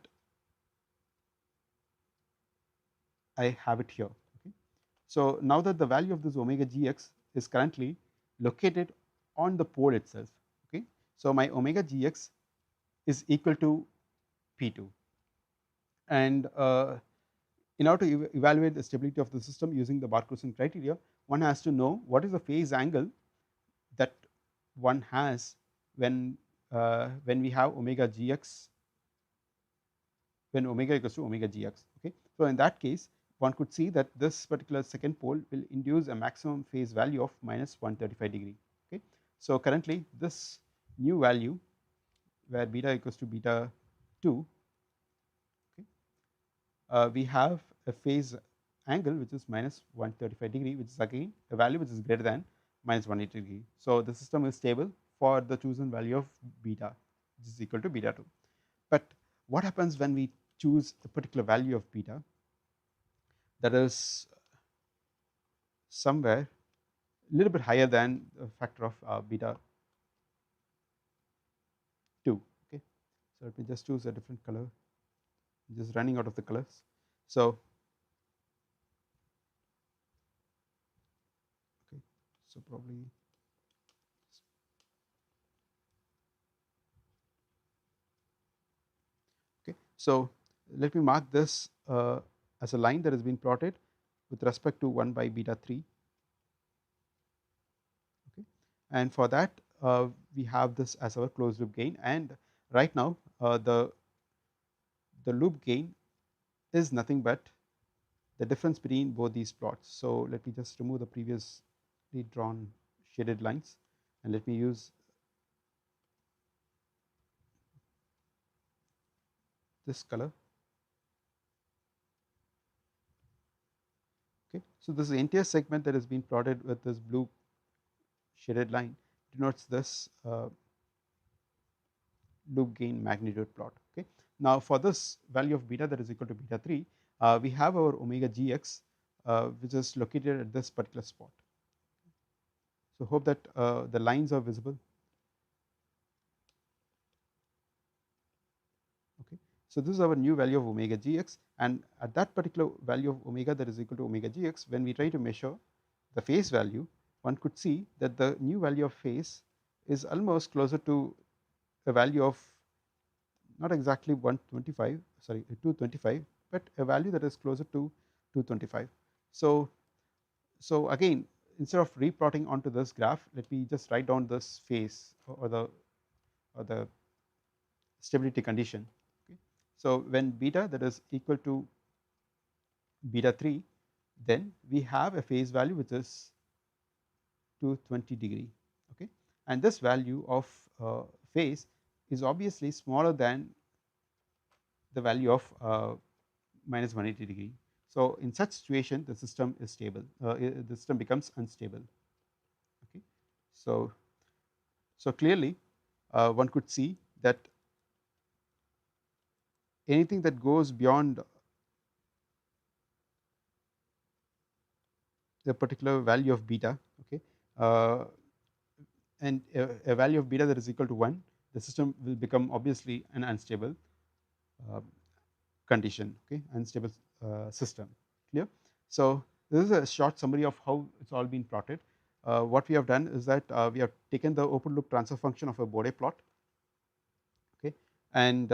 I have it here. Okay. So, now that the value of this omega gx is currently located on the pole itself. Okay. So, my omega gx is equal to P2, and in order to evaluate the stability of the system using the Barkhausen criteria, one has to know what is the phase angle that one has when we have omega gx, when omega equals to omega gx. Okay. So, in that case, one could see that this particular second pole will induce a maximum phase value of minus 135 degree. Okay. So, currently this new value where beta equals to beta 2, okay, we have a phase angle which is minus 135 degree, which is again a value which is greater than minus 180 degree. So, the system is stable for the chosen value of beta, which is equal to beta 2. But what happens when we choose a particular value of beta that is somewhere a little bit higher than the factor of beta 2? Okay. So, let me just choose a different color, just running out of the colors. So, okay, so probably okay. So, let me mark this as a line that has been plotted with respect to 1 by beta 3. Okay. And for that we have this as our closed loop gain, and right now the loop gain is nothing but the difference between both these plots. So, let me just remove the previously drawn shaded lines, and let me use this color. Okay. So, this entire segment that has been plotted with this blue shaded line denotes this loop gain magnitude plot. Okay. Now, for this value of beta that is equal to beta 3, we have our omega gx which is located at this particular spot. So hope that the lines are visible. Okay. So this is our new value of omega gx, and at that particular value of omega that is equal to omega gx, when we try to measure the phase value, one could see that the new value of phase is almost closer to a value of not exactly 125, sorry, 225, but a value that is closer to 225. So so again, instead of replotting onto this graph, let me just write down this phase or the stability condition. Okay. So when beta that is equal to beta 3, then we have a phase value which is 220 degree. Okay, and this value of phase is obviously smaller than the value of minus 180 degree. So in such situation, the system is stable. The system becomes unstable. Okay, so clearly, one could see that anything that goes beyond the particular value of beta, okay, uh, and a value of beta that is equal to 1, the system will become obviously an unstable uh, condition, okay, unstable system. Clear? So this is a short summary of how it's all been plotted. What we have done is that we have taken the open loop transfer function of a Bode plot, okay, and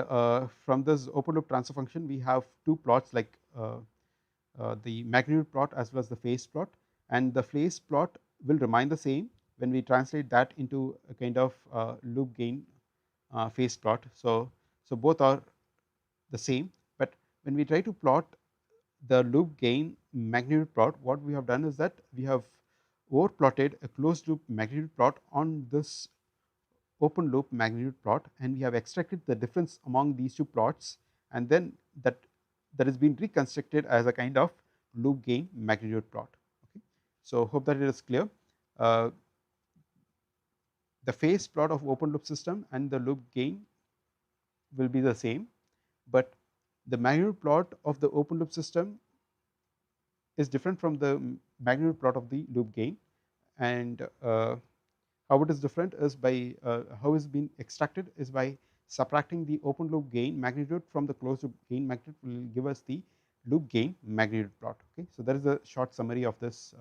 from this open loop transfer function we have two plots like the magnitude plot as well as the phase plot, and the phase plot will remain the same when we translate that into a kind of loop gain phase plot. So both are the same, but when we try to plot the loop gain magnitude plot, what we have done is that we have over plotted a closed loop magnitude plot on this open loop magnitude plot, and we have extracted the difference among these two plots, and then that has been reconstructed as a kind of loop gain magnitude plot. Okay. So hope that it is clear. Uh, the phase plot of open loop system and the loop gain will be the same, but the magnitude plot of the open loop system is different from the magnitude plot of the loop gain, and how it is different is by how it's been extracted is by subtracting the open loop gain magnitude from the closed loop gain magnitude will give us the loop gain magnitude plot. Okay, so that is a short summary of this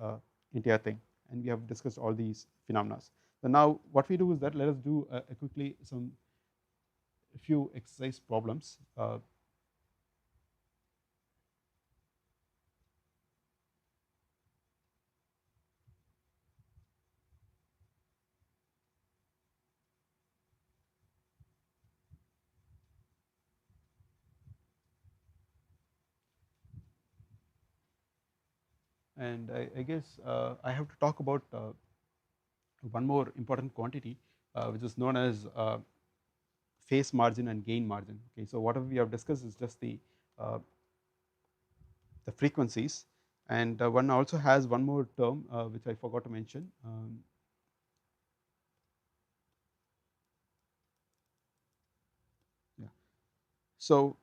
entire thing, and we have discussed all these phenomena. So now what we do is that let us do quickly some few exercise problems. And I guess I have to talk about one more important quantity, which is known as phase margin and gain margin. Okay, so whatever we have discussed is just uh, the frequencies, and one also has one more term which I forgot to mention. Yeah. So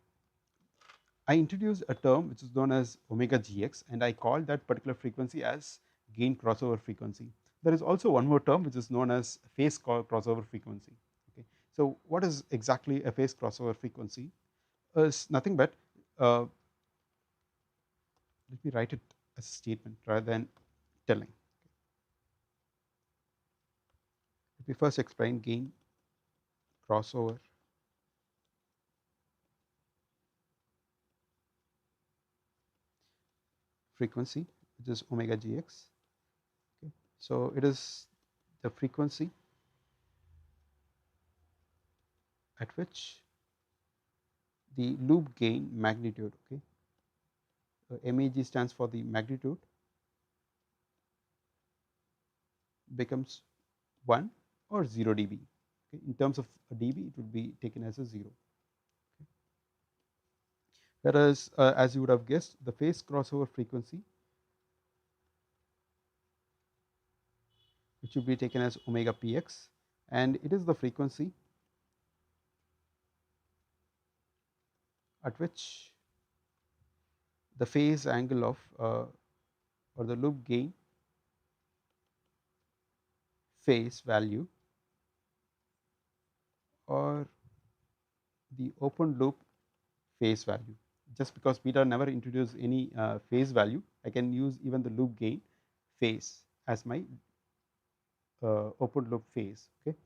I introduced a term which is known as omega gx, and I call that particular frequency as gain crossover frequency. There is also one more term which is known as phase crossover frequency. Okay, so what is exactly a phase crossover frequency? Is nothing but let me write it as a statement rather than telling. Let me first explain gain crossover frequency, which is omega gx. Okay. So it is the frequency at which the loop gain magnitude, okay, MAG stands for the magnitude, becomes 1 or 0 dB. Okay. In terms of a dB, it would be taken as a 0. Okay. Whereas, as you would have guessed, the phase crossover frequency, which would be taken as omega px, and it is the frequency at which the phase angle of or the loop gain phase value or the open loop phase value. Just because beta never introduced any phase value, I can use even the loop gain phase as my open loop phase, okay,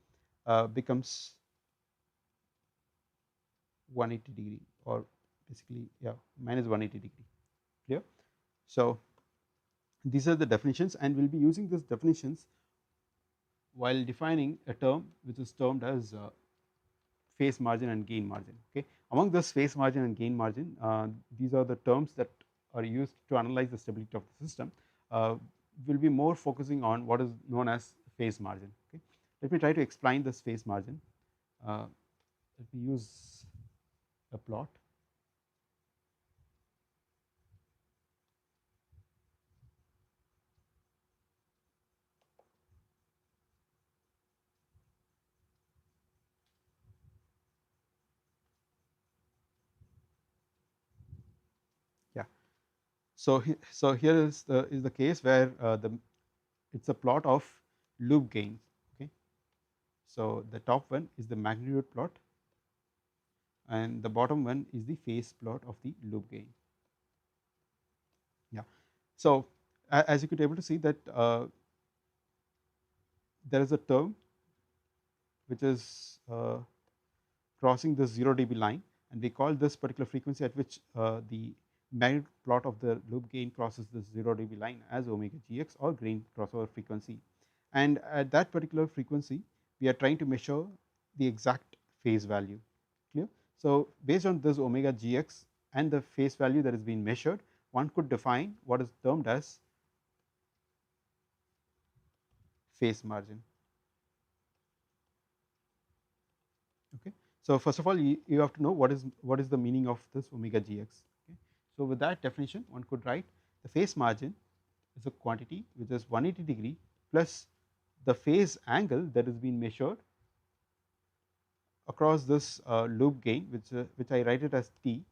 becomes 180 degree, or basically, yeah, minus 180 degree, clear. So these are the definitions, and we'll be using these definitions while defining a term which is termed as phase margin and gain margin, okay. Among this phase margin and gain margin, these are the terms that are used to analyze the stability of the system. We'll be more focusing on what is known as phase margin, okay. Let me try to explain this phase margin. Let me use a plot. Yeah. So here is the case where the it's a plot of loop gains, okay. So the top one is the magnitude plot, and the bottom one is the phase plot of the loop gain. Yeah. So as you could able to see that there is a term which is crossing the 0 dB line, and we call this particular frequency at which the magnitude plot of the loop gain crosses this 0 dB line as omega gx, or gain crossover frequency. And at that particular frequency we are trying to measure the exact phase value, clear. So based on this omega gx and the phase value that is being measured, one could define what is termed as phase margin, okay. So first of all, you have to know what is the meaning of this omega gx, okay. So with that definition, one could write the phase margin is a quantity which is 180 degree plus the phase angle that is being measured across this loop gain, which I write it as t,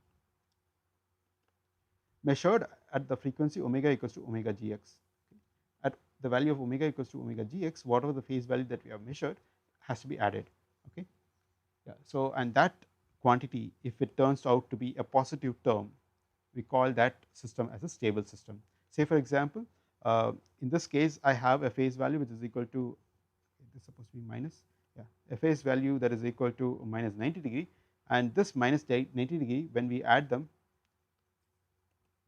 measured at the frequency omega equals to omega gx. At the value of omega equals to omega gx, whatever the phase value that we have measured has to be added, okay. Yeah. So and that quantity, if it turns out to be a positive term, we call that system as a stable system. Say for example, in this case I have a phase value which is equal to, this is supposed to be minus, yeah, a phase value that is equal to minus 90 degree, and this minus 90 degree, when we add them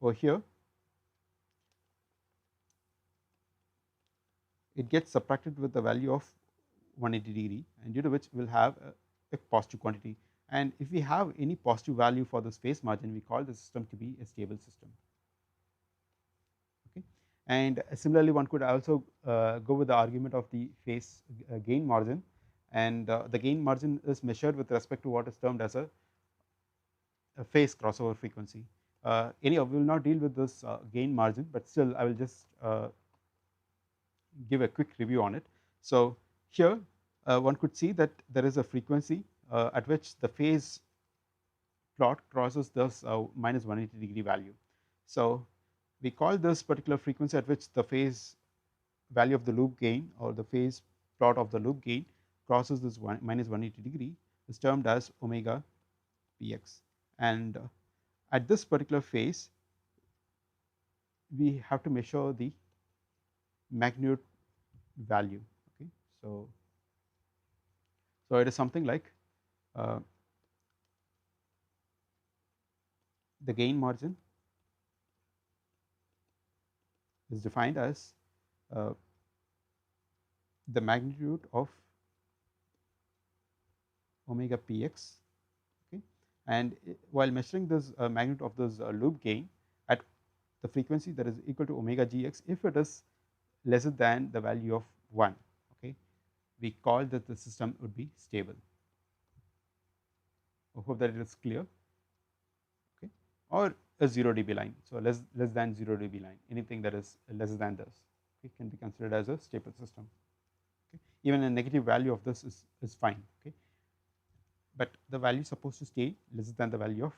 over here, it gets subtracted with the value of 180 degree, and due to which we will have a positive quantity. And if we have any positive value for this phase margin, we call the system to be a stable system, okay. And similarly, one could also go with the argument of the phase gain margin, and the gain margin is measured with respect to what is termed as a phase crossover frequency. Anyhow, we will not deal with this gain margin, but still I will just give a quick review on it. So here one could see that there is a frequency at which the phase plot crosses this minus 180 degree value. So we call this particular frequency at which the phase value of the loop gain, or the phase plot of the loop gain, crosses this minus 180 degree, is termed as omega px. And at this particular phase we have to measure the magnitude value, okay. So it is something like the gain margin is defined as the magnitude of omega px, okay. And while measuring this magnitude of this loop gain at the frequency that is equal to omega gx, if it is lesser than the value of 1, okay, we call that the system would be stable. I hope that it is clear, okay. Or a 0 dB line, so less than 0 dB line, anything that is less than this, okay, can be considered as a stable system, okay. Even a negative value of this is fine, okay, but the value is supposed to stay less than the value of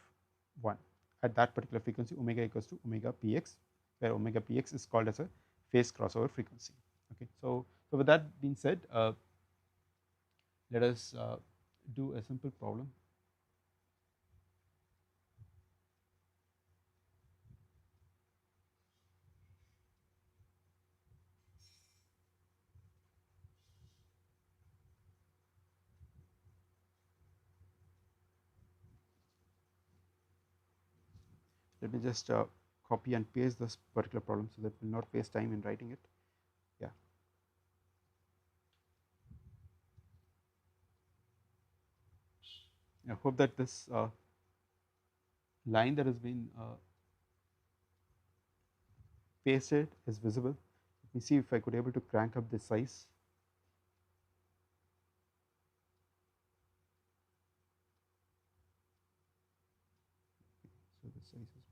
1 at that particular frequency omega equals to omega px, where omega px is called as a phase crossover frequency, okay. So So with that being said, let us do a simple problem. Let me just copy and paste this particular problem so that we'll not waste time in writing it. Yeah. I hope that this line that has been pasted is visible. Let me see if I could able to crank up the size. So the size is,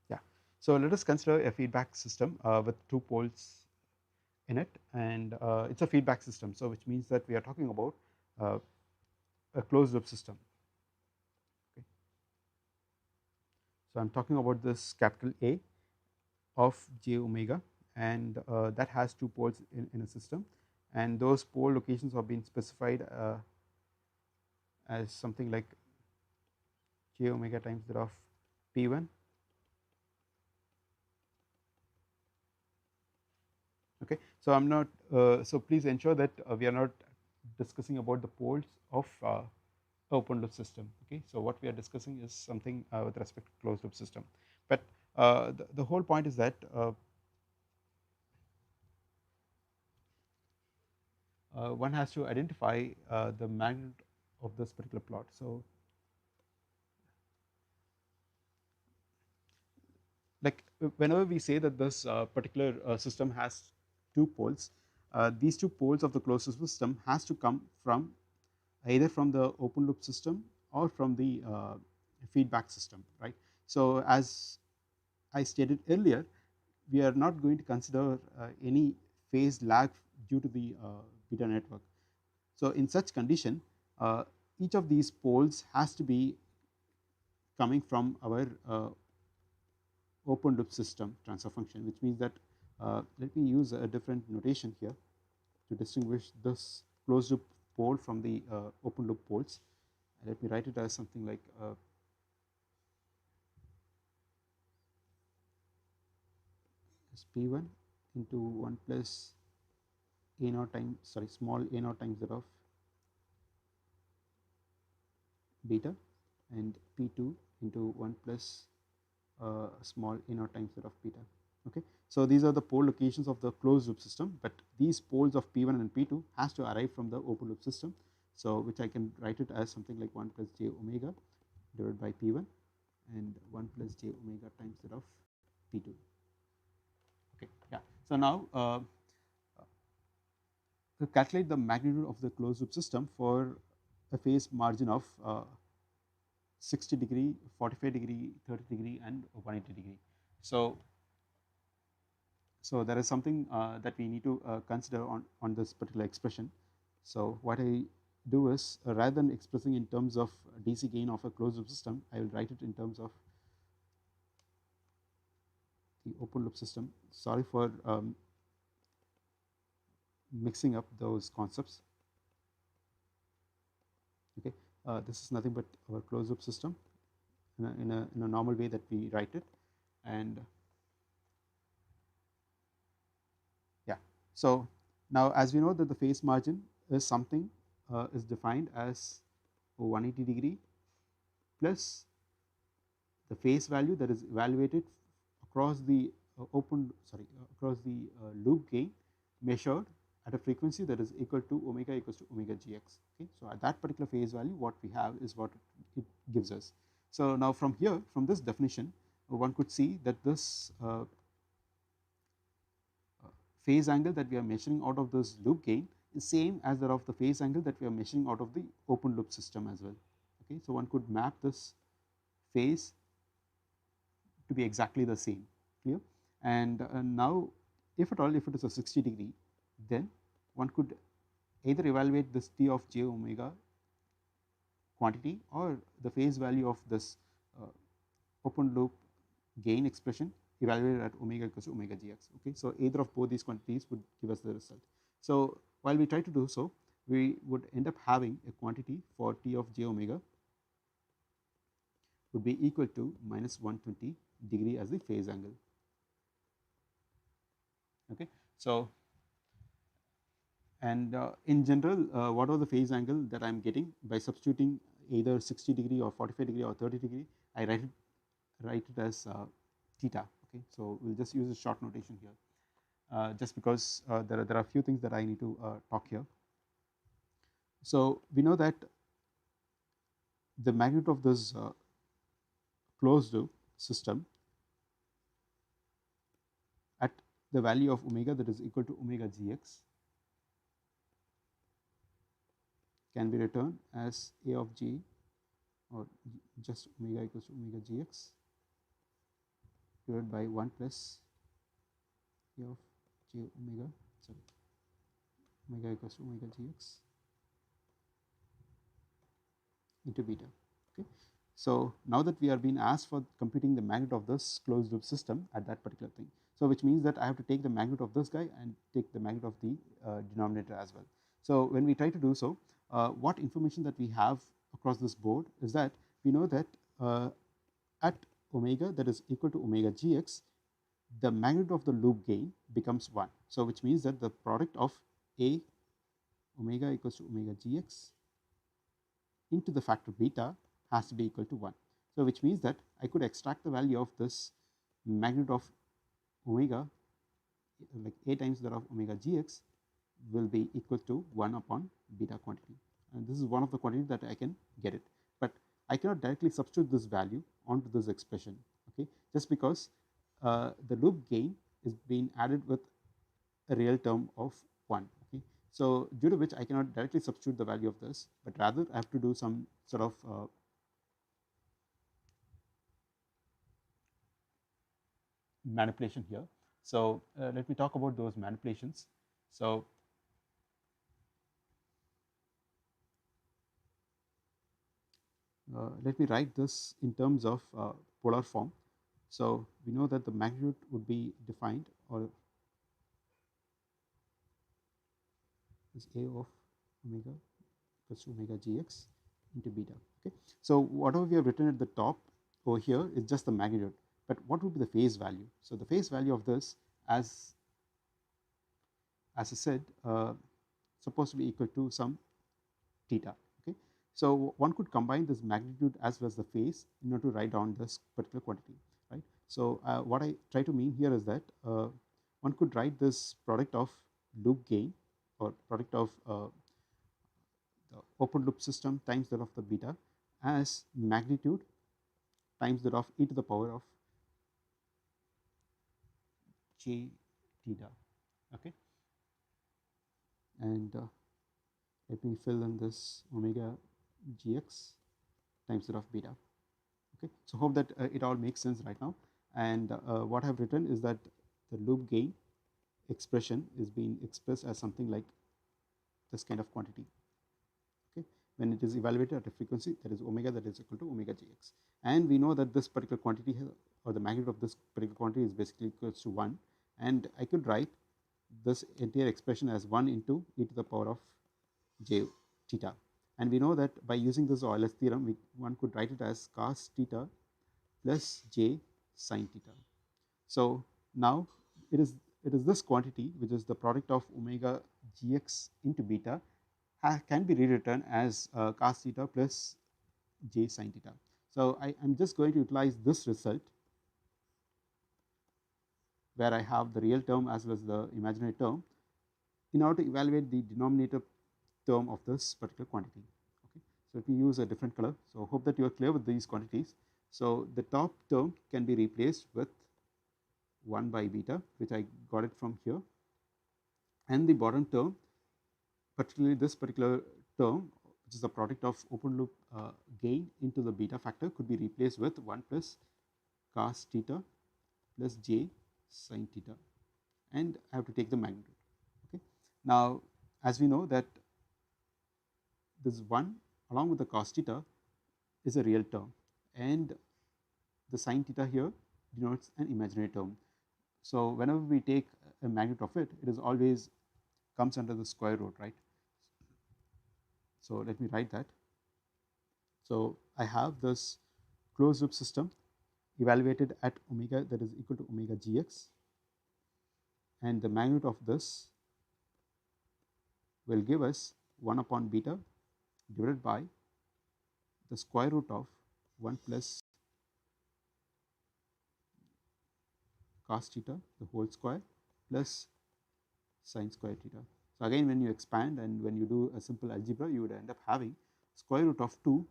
yeah. So let us consider a feedback system with two poles in it, and it's a feedback system. So which means that we are talking about uh, a closed loop system. Okay. So I'm talking about this capital A of j omega, and that has two poles in a system, and those pole locations have been specified as something like j omega times that of p1. Okay, so I'm not so please ensure that we are not discussing about the poles of open loop system. Okay, so what we are discussing is something with respect to closed loop system, but the whole point is that one has to identify the magnitude of this particular plot. So like whenever we say that this particular system has two poles, these two poles of the closed system has to come from either from the open loop system or from the feedback system, right? So as I stated earlier, we are not going to consider any phase lag due to the beta network. So in such condition, each of these poles has to be coming from our open loop system transfer function, which means that let me use a different notation here to distinguish this closed loop pole from the open loop poles. Let me write it as something like as p1 into 1 plus a naught times, sorry, small a naught times that of beta, and p2 into 1 plus small a naught times that of beta. Okay, so these are the pole locations of the closed loop system, but these poles of p1 and p2 has to arrive from the open loop system, so which I can write it as something like 1 plus j omega divided by p1 and 1 plus j omega times that of p2. Okay, yeah. So now to calculate the magnitude of the closed loop system for a phase margin of 60 degree, 45 degree, 30 degree, and 180 degree. So so there is something that we need to consider on this particular expression. So what I do is rather than expressing in terms of DC gain of a closed loop system, I will write it in terms of the open loop system. Sorry for mixing up those concepts. Okay, this is nothing but our closed loop system in a normal way that we write it, and yeah. So now as we know that the phase margin is something is defined as 180 degree plus the phase value that is evaluated across the across the loop gain measured at a frequency that is equal to omega equals to omega gx. Okay, so at that particular phase value, what we have is what it gives us. So now from here, from this definition, one could see that this phase angle that we are measuring out of this loop gain is same as that of the phase angle that we are measuring out of the open loop system as well. Okay, so one could map this phase to be exactly the same, clear? And now if at all, if it is a 60 degree, then one could either evaluate this t of j omega quantity or the phase value of this uh, open loop gain expression evaluated at omega equals to omega gx. Okay, so either of both these quantities would give us the result. So while we try to do so, we would end up having a quantity for t of j omega would be equal to minus 120 degree as the phase angle. Okay, so and in general, what are the phase angle that I am getting by substituting either 60 degree or 45 degree or 30 degree? I write it as theta. Okay, so we'll just use a short notation here, just because there are a few things that I need to talk here. So we know that the magnitude of this closed loop system at the value of omega that is equal to omega gx can be written as a of g or just omega equals to omega gx divided by 1 plus a of j omega, sorry, omega equals to omega gx into beta. Okay. So now that we are being asked for computing the magnitude of this closed loop system at that particular thing, so which means that I have to take the magnitude of this guy and take the magnitude of the denominator as well. So when we try to do so, what information that we have across this board is that we know that at omega that is equal to omega gx, the magnitude of the loop gain becomes 1. So which means that the product of a omega equals to omega gx into the factor beta has to be equal to 1. So which means that I could extract the value of this magnitude of omega, like a times that of omega gx will be equal to 1 upon beta quantity, and this is one of the quantities that I can get it, but I cannot directly substitute this value onto this expression, okay, just because the loop gain is being added with a real term of 1. Okay. So due to which I cannot directly substitute the value of this, but rather I have to do some sort of manipulation here. So let me talk about those manipulations. So let me write this in terms of polar form. So we know that the magnitude would be defined, or is a of omega plus omega gx into beta. Okay. So whatever we have written at the top over here is just the magnitude, but what would be the phase value? So the phase value of this, as I said, supposed to be equal to some theta. Okay. So one could combine this magnitude as well as the phase in order to write down this particular quantity, right? So what I try to mean here is that one could write this product of loop gain or product of the open loop system times that of the beta as magnitude times that of e to the power of j theta. Okay. And let me fill in this omega gx times that of beta. Okay. So hope that it all makes sense right now. And what I have written is that the loop gain expression is being expressed as something like this kind of quantity. Okay. When it is evaluated at a frequency that is omega that is equal to omega gx, and we know that this particular quantity or the magnitude of this particular quantity is basically equals to 1, and I could write this entire expression as 1 into e to the power of j theta. And we know that by using this Euler's theorem, one could write it as cos theta plus j sin theta. So now it is this quantity, which is the product of omega gx into beta, can be rewritten as cos theta plus j sin theta. So I am just going to utilize this result where I have the real term as well as the imaginary term in order to evaluate the denominator term of this particular quantity. Okay. So let me use a different color. So hope that you are clear with these quantities. So the top term can be replaced with 1 by beta, which I got it from here, and the bottom term, particularly this particular term, which is the product of open loop gain into the beta factor, could be replaced with 1 plus cos theta plus j sin theta, and I have to take the magnitude. Okay. Now as we know that this 1 along with the cos theta is a real term, and the sine theta here denotes an imaginary term. So whenever we take a magnitude of it, it is always comes under the square root, right? So let me write that. So I have this closed loop system evaluated at omega that is equal to omega gx, and the magnitude of this will give us 1 upon beta divided by the square root of 1 plus cos theta the whole square plus sine square theta. So again, when you expand and when you do a simple algebra, you would end up having square root of 2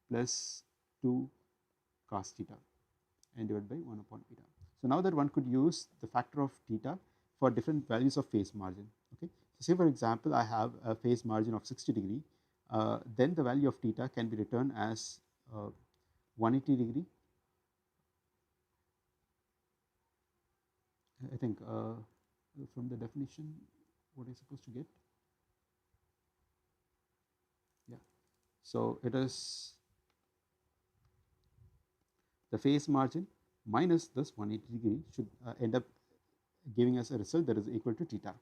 plus 2 cos theta and divided by 1 upon beta. So now that one could use the factor of theta for different values of phase margin. Okay, so say for example, I have a phase margin of 60 degree, then the value of theta can be written as 180 degree. I think from the definition, what am I supposed to get? Yeah, so it is the phase margin minus this 180 degree should end up giving us a result that is equal to theta.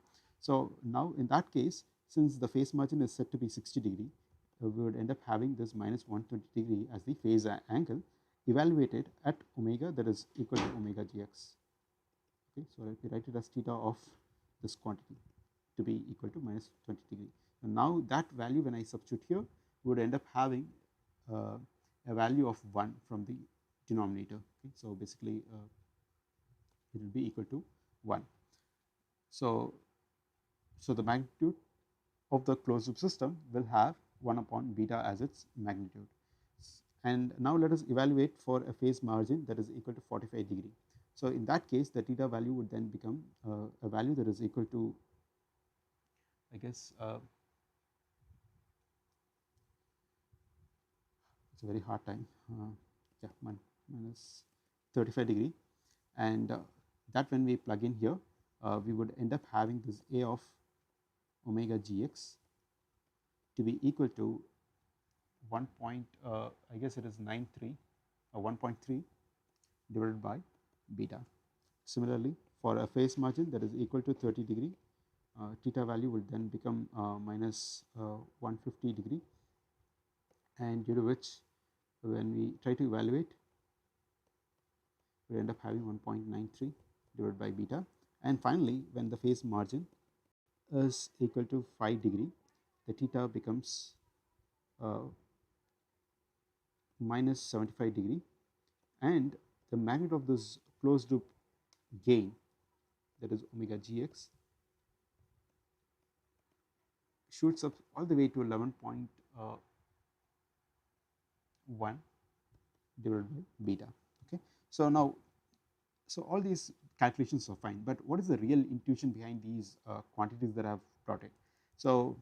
So now in that case, since the phase margin is said to be 60 degree, we would end up having this minus 120 degree as the phase angle evaluated at omega that is equal to omega gx. Okay, so let me write it as theta of this quantity to be equal to minus 20 degree. And now that value, when I substitute here, would end up having a value of 1 from the denominator. Okay, so basically it will be equal to 1. So the magnitude of the closed loop system will have 1 upon beta as its magnitude. And now let us evaluate for a phase margin that is equal to 45 degree. So in that case, the theta value would then become a value that is equal to, I guess, it's a very hard time, yeah, minus 35 degree, and that when we plug in here, we would end up having this a of omega gx to be equal to 1 point, I guess it is 93 or 1.3 divided by beta. Similarly, for a phase margin that is equal to 30 degree, theta value will then become minus 150 degree, and due to which when we try to evaluate, we end up having 1.93 divided by beta. And finally, when the phase margin is equal to 5 degree, the theta becomes minus 75 degree, and the magnitude of this closed loop gain, that is omega gx, shoots up all the way to 11.1 divided by beta. Okay, so now, so all these calculations are fine, but what is the real intuition behind these quantities that I have brought in? So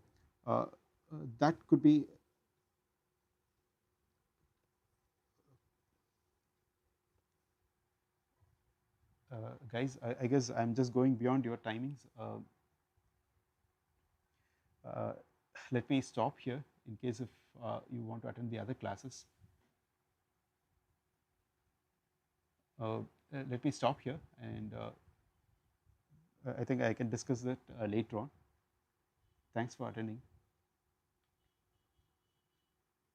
that could be guys, I guess I'm just going beyond your timings. Let me stop here in case if you want to attend the other classes. Let me stop here, and I think I can discuss that later on. Thanks for attending.